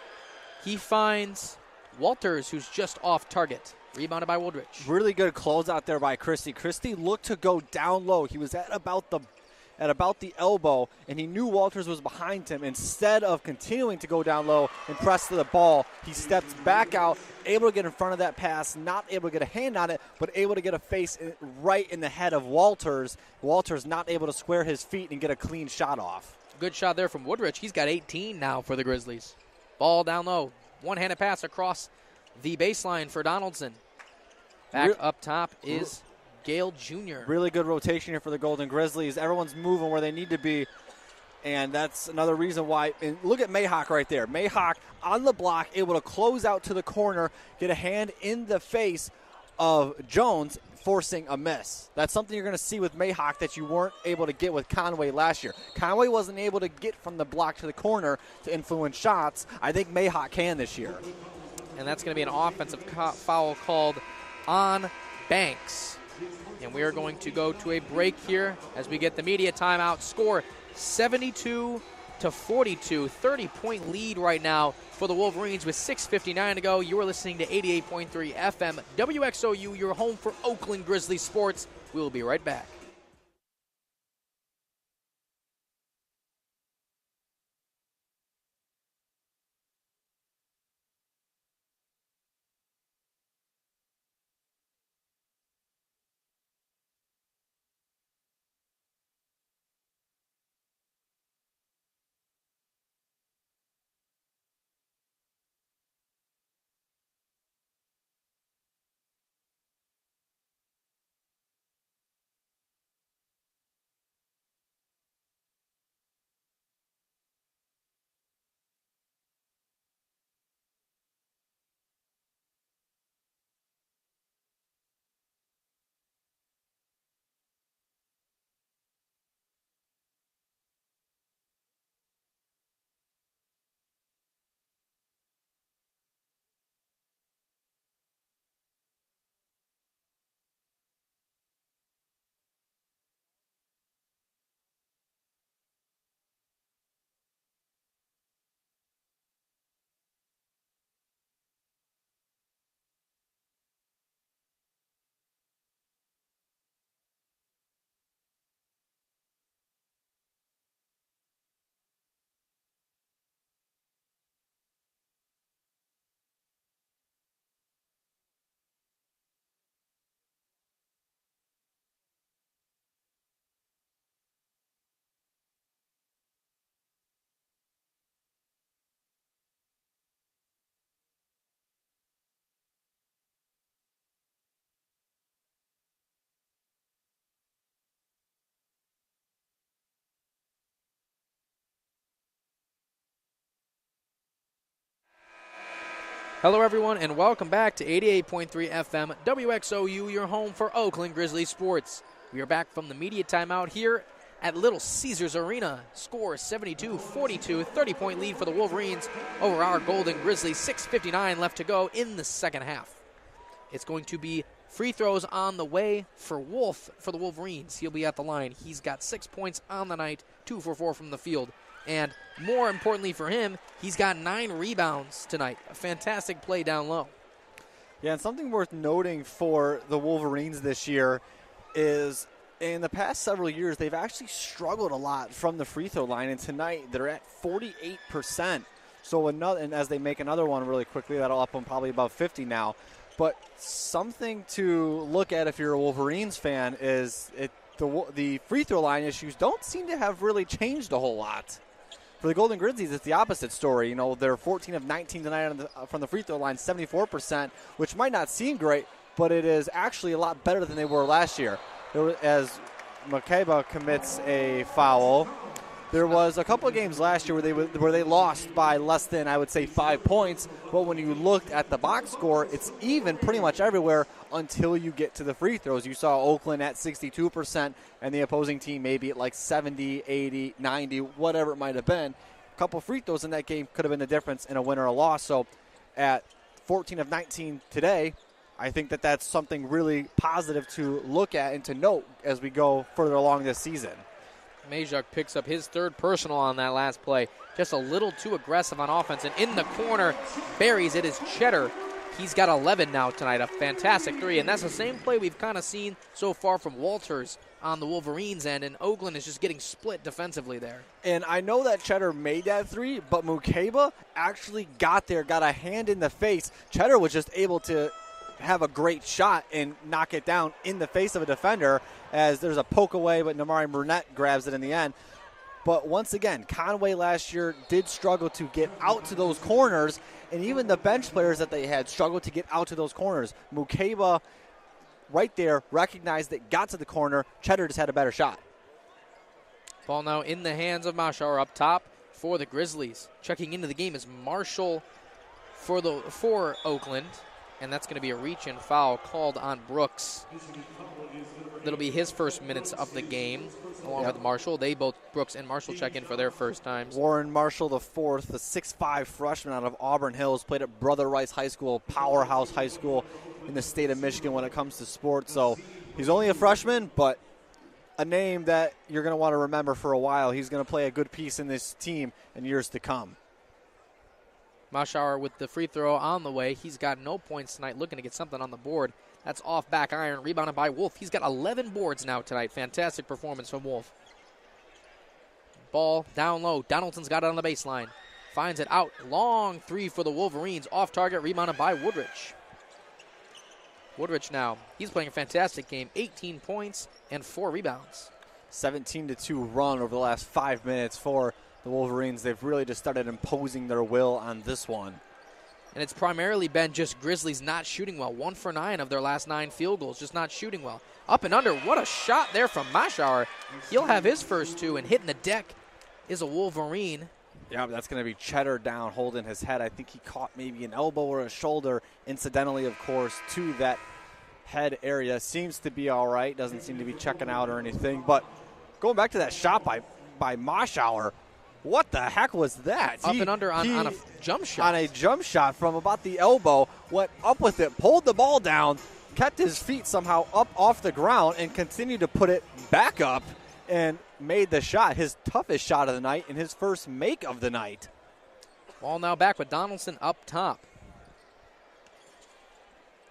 he finds Walters, who's just off target. Rebounded by Woodrich. Really good close out there by Christie. Christie looked to go down low. He was at about the elbow, and he knew Walters was behind him. Instead of continuing to go down low and press to the ball, he steps back out, able to get in front of that pass, not able to get a hand on it, but able to get a face right in the head of Walters. Walters not able to square his feet and get a clean shot off. Good shot there from Woodrich. He's got 18 now for the Grizzlies. Ball down low. One-handed pass across the baseline for Donaldson. Back up top is Gale Jr. Really good rotation here for the Golden Grizzlies. Everyone's moving where they need to be, and that's another reason why. And look at Mayhawk right there. Mayhawk on the block, able to close out to the corner, get a hand in the face of Jones, forcing a miss. That's something you're going to see with Mayhawk that you weren't able to get with Conway last year. Conway wasn't able to get from the block to the corner to influence shots. I think Mayhawk can this year. And that's going to be an offensive foul called on Banks. And we are going to go to a break here as we get the media timeout. Score 72-42, 30-point lead right now for the Wolverines with 6:59 to go. You are listening to 88.3 FM WXOU, your home for Oakland Grizzlies sports. We will be right back. Hello, everyone, and welcome back to 88.3 FM WXOU, your home for Oakland Grizzlies sports. We are back from the media timeout here at Little Caesars Arena. Score 72-42, 30-point lead for the Wolverines over our Golden Grizzlies. 6:59 left to go in the second half. It's going to be free throws on the way for Wolf for the Wolverines. He'll be at the line. He's got 6 points on the night, 2 for 4 from the field. And more importantly for him, he's got 9 rebounds tonight. A fantastic play down low. Yeah, and something worth noting for the Wolverines this year is in the past several years, they've actually struggled a lot from the free throw line, and tonight they're at 48%. So and as they make another one really quickly, that'll up them probably about 50 now. But something to look at if you're a Wolverines fan is the free throw line issues don't seem to have really changed a whole lot. For the Golden Grizzlies, it's the opposite story. You know, they're 14 of 19 tonight from the free throw line, 74%, which might not seem great, but it is actually a lot better than they were last year. As Makeba commits a foul, There was a couple of games last year where they lost by less than, I would say, 5 points. But when you looked at the box score, it's even pretty much everywhere until you get to the free throws. You saw Oakland at 62% and the opposing team maybe at like 70, 80, 90, whatever it might have been. A couple free throws in that game could have been the difference in a win or a loss. So at 14 of 19 today, I think that that's something really positive to look at and to note as we go further along this season. Majok picks up his third personal on that last play. Just a little too aggressive on offense. And in the corner, buries it is Cheddar. He's got 11 now tonight, a fantastic three. And that's the same play we've kind of seen so far from Walters on the Wolverines end. And Oakland is just getting split defensively there. And I know that Cheddar made that three, but Mukeba actually got there, got a hand in the face. Cheddar was just able to have a great shot and knock it down in the face of a defender, as there's a poke away, but Namari Burnett grabs it in the end. But once again, Conway last year did struggle to get out to those corners, and even the bench players that they had struggled to get out to those corners. Mukeba right there recognized it, got to the corner. Cheddar just had a better shot. Ball now in the hands of Mashauer up top for the Grizzlies. Checking into the game is Marshall for Oakland. And that's going to be a reach-in foul called on Brooks. That'll be his first minutes of the game, along with Marshall. Brooks and Marshall check in for their first times. Warren Marshall IV, the 6'5 freshman out of Auburn Hills, played at Brother Rice High School, powerhouse high school in the state of Michigan when it comes to sports. So he's only a freshman, but a name that you're going to want to remember for a while. He's going to play a good piece in this team in years to come. Mashauer with the free throw on the way. He's got no points tonight, looking to get something on the board. That's off back iron, rebounded by Wolf. He's got 11 boards now tonight. Fantastic performance from Wolf. Ball down low. Donaldson's got it on the baseline. Finds it out. Long three for the Wolverines. Off target, rebounded by Woodrich. Woodrich now, he's playing a fantastic game. 18 points and 4 rebounds. 17-2 run over the last 5 minutes for the Wolverines. They've really just started imposing their will on this one. And it's primarily been just Grizzlies not shooting well. 1 for 9 of their last 9 field goals, just not shooting well. Up and under, what a shot there from Mashauer. He'll have his first 2, and hitting the deck is a Wolverine. Yeah, but that's going to be Cheddar down holding his head. I think he caught maybe an elbow or a shoulder, incidentally, of course, to that head area. Seems to be all right. Doesn't seem to be checking out or anything. But going back to that shot by Mashauer, what the heck was that? Up and under on a jump shot. On a jump shot from about the elbow, went up with it, pulled the ball down, kept his feet somehow up off the ground, and continued to put it back up and made the shot, his toughest shot of the night and his first make of the night. Ball now back with Donaldson up top.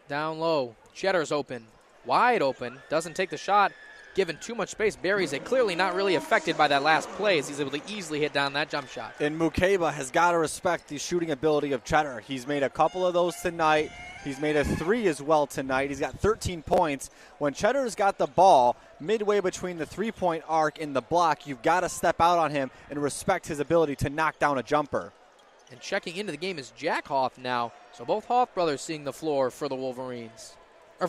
Down low. Cheddar's open. Wide open. Doesn't take the shot. Given too much space, buries it. Clearly not really affected by that last play as he's able to easily hit down that jump shot. And Mukeba has got to respect the shooting ability of Cheddar. He's made a couple of those tonight. He's made a 3 as well tonight. He's got 13 points. When Cheddar's got the ball midway between the three-point arc and the block, you've got to step out on him and respect his ability to knock down a jumper. And checking into the game is Jack Hoff now. So both Hoff brothers seeing the floor for the Wolverines. For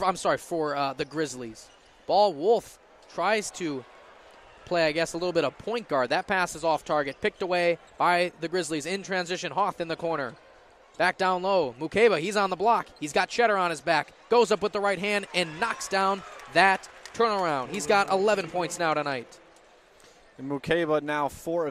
the Grizzlies. Ball, Wolf tries to play, I guess, a little bit of point guard. That pass is off target. Picked away by the Grizzlies. In transition, Hoff in the corner. Back down low. Mukeba, he's on the block. He's got Cheddar on his back. Goes up with the right hand and knocks down that turnaround. He's got 11 points now tonight. And Mukeba now 5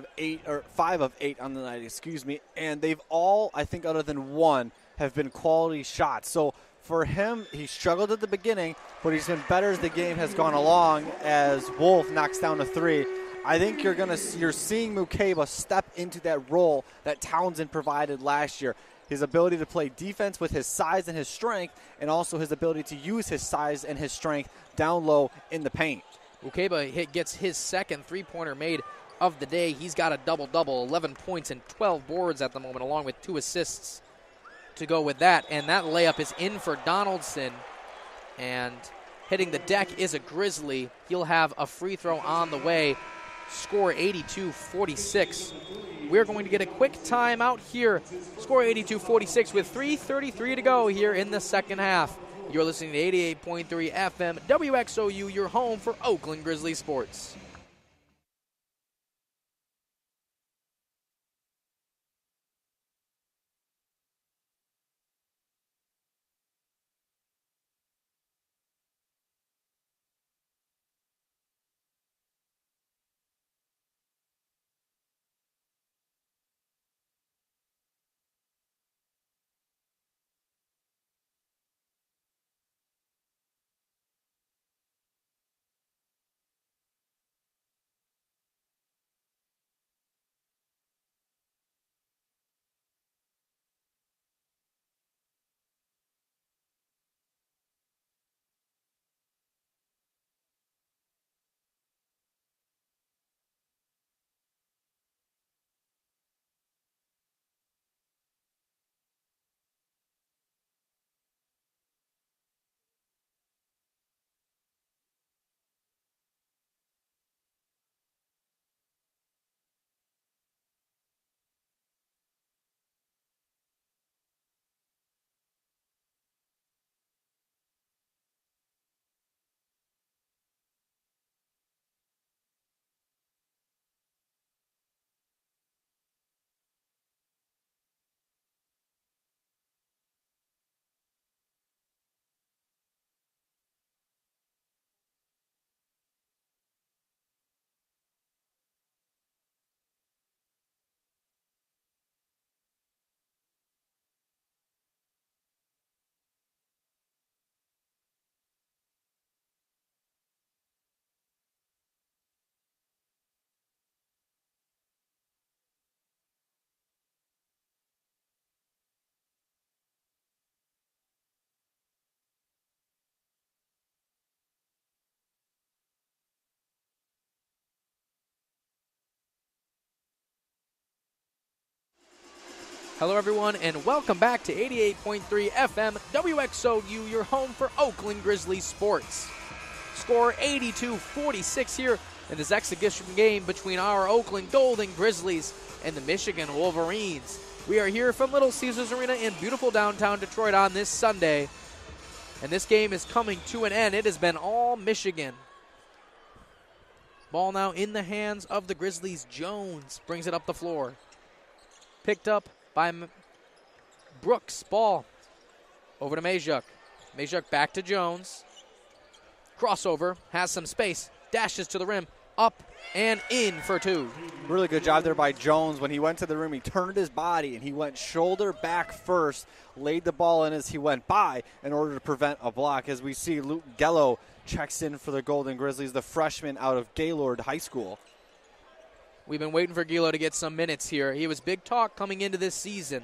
of 8 on the night, and they've all, I think other than one, have been quality shots. So for him, he struggled at the beginning, but he's been better as the game has gone along as Wolf knocks down a 3. I think you're seeing Mukeba step into that role that Townsend provided last year. His ability to play defense with his size and his strength, and also his ability to use his size and his strength down low in the paint. Mukeba gets his second three-pointer made of the day. He's got a double-double, 11 points and 12 boards at the moment, along with 2 assists to go with that. And that layup is in for Donaldson. And hitting the deck is a Grizzly. He'll have a free throw on the way. Score 82-46. We're going to get a quick timeout here. Score 82-46 with 3:33 to go here in the second half. You're listening to 88.3 FM, WXOU, your home for Oakland Grizzlies sports. Hello, everyone, and welcome back to 88.3 FM WXOU, your home for Oakland Grizzlies sports. Score 82-46 here in this exhibition game between our Oakland Golden Grizzlies and the Michigan Wolverines. We are here from Little Caesars Arena in beautiful downtown Detroit on this Sunday, and this game is coming to an end. It has been all Michigan. Ball now in the hands of the Grizzlies. Jones brings it up the floor. Picked up by Brooks. Ball over to Majuk. Majuk back to Jones. Crossover, has some space, dashes to the rim, up and in for two. Really good job there by Jones. When he went to the rim, he turned his body and he went shoulder back first, laid the ball in as he went by in order to prevent a block. As we see, Luke Gello checks in for the Golden Grizzlies, the freshman out of Gaylord High School. We've been waiting for Gello to get some minutes here. He was big talk coming into this season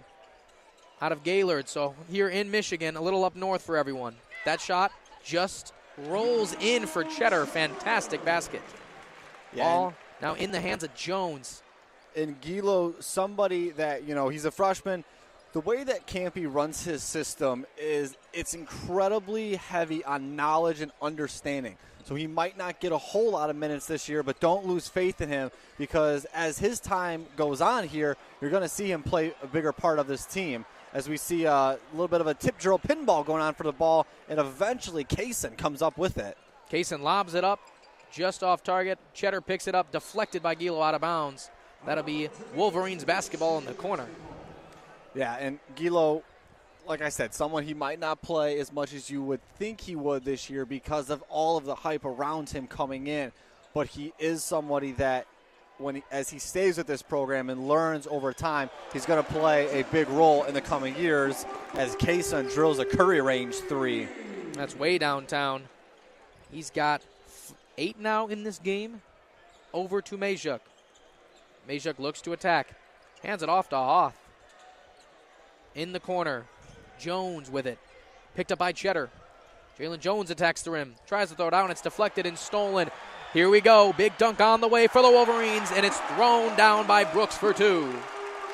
out of Gaylord. So here in Michigan, a little up north for everyone. That shot just rolls in for Cheddar. Fantastic basket. Yeah, Ball now in the hands of Jones. And Gello, somebody that, he's a freshman. The way that Campy runs his system is it's incredibly heavy on knowledge and understanding. So he might not get a whole lot of minutes this year, but don't lose faith in him, because as his time goes on here, you're going to see him play a bigger part of this team. As we see a little bit of a tip drill pinball going on for the ball, and eventually Kaysen comes up with it. Kaysen lobs it up just off target. Cheddar picks it up, deflected by Gello out of bounds. That'll be Wolverines basketball in the corner. Yeah, and Gello, like I said, someone he might not play as much as you would think he would this year because of all of the hype around him coming in. But he is somebody that, as he stays with this program and learns over time, he's going to play a big role in the coming years as Kaysen drills a Curry range three. That's way downtown. He's got 8 now in this game. Over to Majuk. Majuk looks to attack. Hands it off to Hoth. In the corner. Jones with it. Picked up by Cheddar. Jalen Jones attacks the rim. Tries to throw it down. It's deflected and stolen. Here we go. Big dunk on the way for the Wolverines, and it's thrown down by Brooks for two.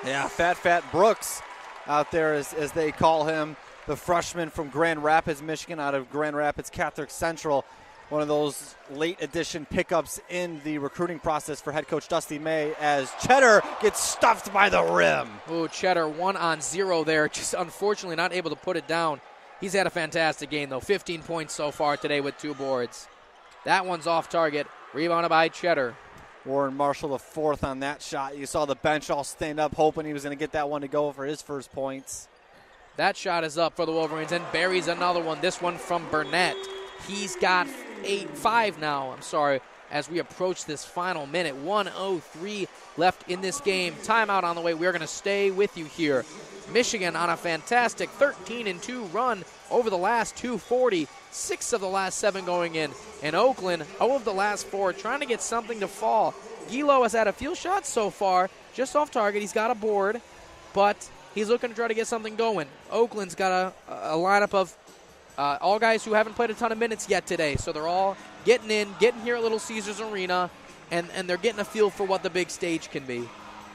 Yeah, Fat Brooks out there, as they call him, the freshman from Grand Rapids, Michigan, out of Grand Rapids Catholic Central. One of those late edition pickups in the recruiting process for head coach Dusty May, as Cheddar gets stuffed by the rim. Oh, Cheddar 1-on-0 there, just unfortunately not able to put it down. He's had a fantastic game, though. 15 points so far today with 2 boards. That one's off target. Rebounded by Cheddar. Warren Marshall the fourth on that shot. You saw the bench all stand up hoping he was going to get that one to go for his first points. That shot is up for the Wolverines and buries another one. This one from Burnett. He's got 5 now, as we approach this final minute. 1:03 left in this game. Timeout on the way. We're going to stay with you here. Michigan on a fantastic 13-2 run over the last 240. 6 of the last 7 going in. And Oakland, 0 of the last 4, trying to get something to fall. Gello has had a few shots so far, just off target. He's got a board, but he's looking to try to get something going. Oakland's got a lineup of all guys who haven't played a ton of minutes yet today. So they're all getting here at Little Caesars Arena, and they're getting a feel for what the big stage can be.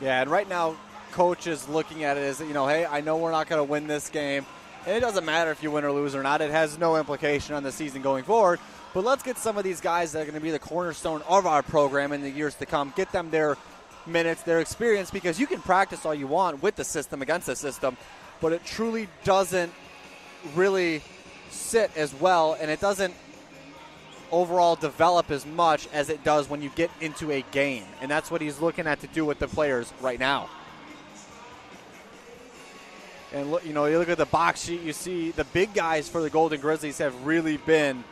Yeah, and right now, coach is looking at it as, hey, I know we're not going to win this game. And it doesn't matter if you win or lose or not. It has no implication on the season going forward. But let's get some of these guys that are going to be the cornerstone of our program in the years to come, get them their minutes, their experience, because you can practice all you want with the system, against the system, but it truly doesn't really sit as well, and it doesn't overall develop as much as it does when you get into a game. And that's what he's looking at to do with the players right now. And look, you look at the box sheet, you see the big guys for the Golden Grizzlies have really been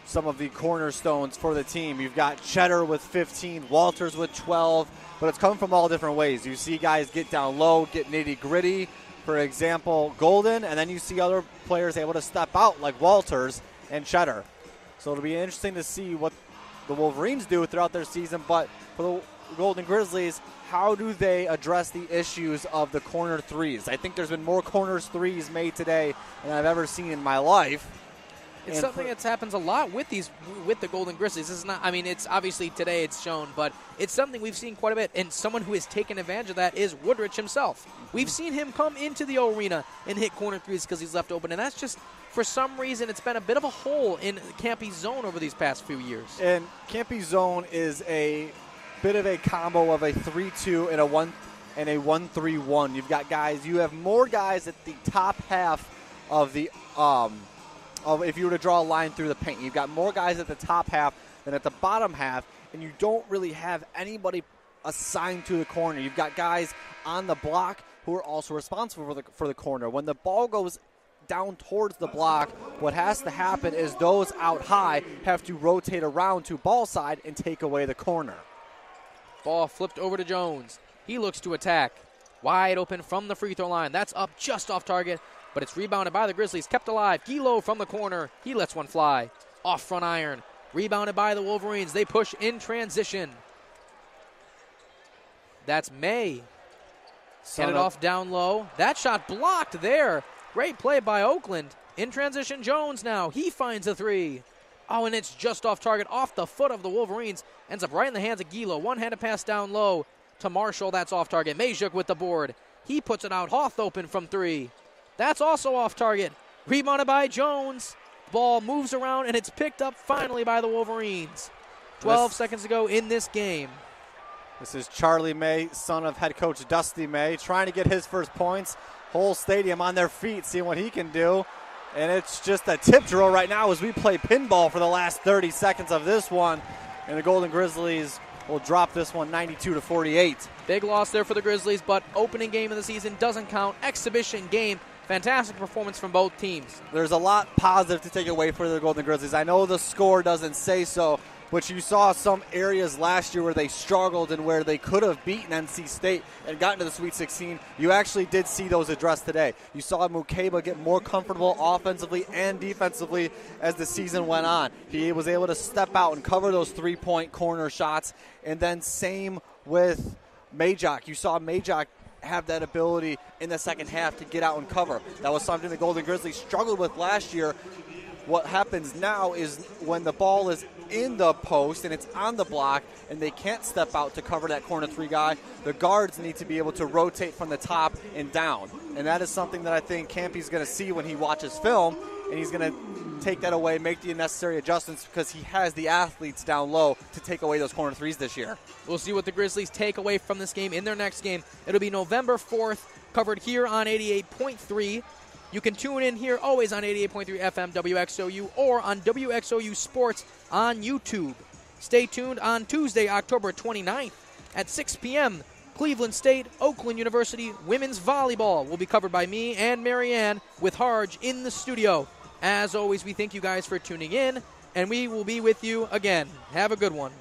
some of the cornerstones for the team. You've got Cheddar with 15, Walters with 12, but it's come from all different ways. You see guys get down low, get nitty-gritty, for example, Golden, and then you see other players able to step out like Walters and Cheddar. So it'll be interesting to see what the Wolverines do throughout their season, but for the Golden Grizzlies, how do they address the issues of the corner threes? I think there's been more corners threes made today than I've ever seen in my life. It's something that happens a lot with the Golden Grizzlies. This is not. I mean, it's obviously today it's shown, but it's something we've seen quite a bit. And someone who has taken advantage of that is Woodrich himself. We've seen him come into the arena and hit corner threes because he's left open, and that's just for some reason it's been a bit of a hole in Campy's zone over these past few years. And Campy's zone is a bit of a combo of a 3-2 and a 1-3-1. You've got guys. You have more guys at the top half of the if you were to draw a line through the paint. You've got more guys at the top half than at the bottom half, and you don't really have anybody assigned to the corner. You've got guys on the block who are also responsible for the corner. When the ball goes down towards the block, what has to happen is those out high have to rotate around to ball side and take away the corner. Ball flipped over to Jones. He looks to attack. Wide open from the free throw line. That's up just off target, but it's rebounded by the Grizzlies. Kept alive. Gilo from the corner. He lets one fly. Off front iron. Rebounded by the Wolverines. They push in transition. That's May. Headed off down low. That shot blocked there. Great play by Oakland. In transition, Jones now. He finds a three. Oh, and it's just off target, off the foot of the Wolverines. Ends up right in the hands of Gilo. One-handed pass down low to Marshall. That's off target. Majuk with the board. He puts it out. Hoth open from three. That's also off target. Rebounded by Jones. Ball moves around, and it's picked up finally by the Wolverines. 12 seconds to go in this game. This is Charlie May, son of head coach Dusty May, trying to get his first points. Whole stadium on their feet, seeing what he can do. And it's just a tip drill right now as we play pinball for the last 30 seconds of this one. And the Golden Grizzlies will drop this one 92-48. Big loss there for the Grizzlies, but opening game of the season doesn't count. Exhibition game. Fantastic performance from both teams. There's a lot positive to take away for the Golden Grizzlies. I know the score doesn't say so, but you saw some areas last year where they struggled and where they could have beaten NC State and gotten to the Sweet 16. You actually did see those addressed today. You saw Mukeba get more comfortable offensively and defensively as the season went on. He was able to step out and cover those three-point corner shots. And then same with Majok. You saw Majok have that ability in the second half to get out and cover. That was something the Golden Grizzlies struggled with last year. What happens now is when the ball is in the post and it's on the block and they can't step out to cover that corner three guy, the guards need to be able to rotate from the top and down. And that is something that I think Campy's going to see when he watches film, and he's going to take that away, make the necessary adjustments because he has the athletes down low to take away those corner threes this year. We'll see what the Grizzlies take away from this game in their next game. It'll be November 4th, covered here on 88.3. You can tune in here always on 88.3 FM WXOU or on WXOU Sports on YouTube. Stay tuned on Tuesday, October 29th at 6 p.m. Cleveland State, Oakland University women's volleyball will be covered by me and Marianne with Harge in the studio. As always, we thank you guys for tuning in, and we will be with you again. Have a good one.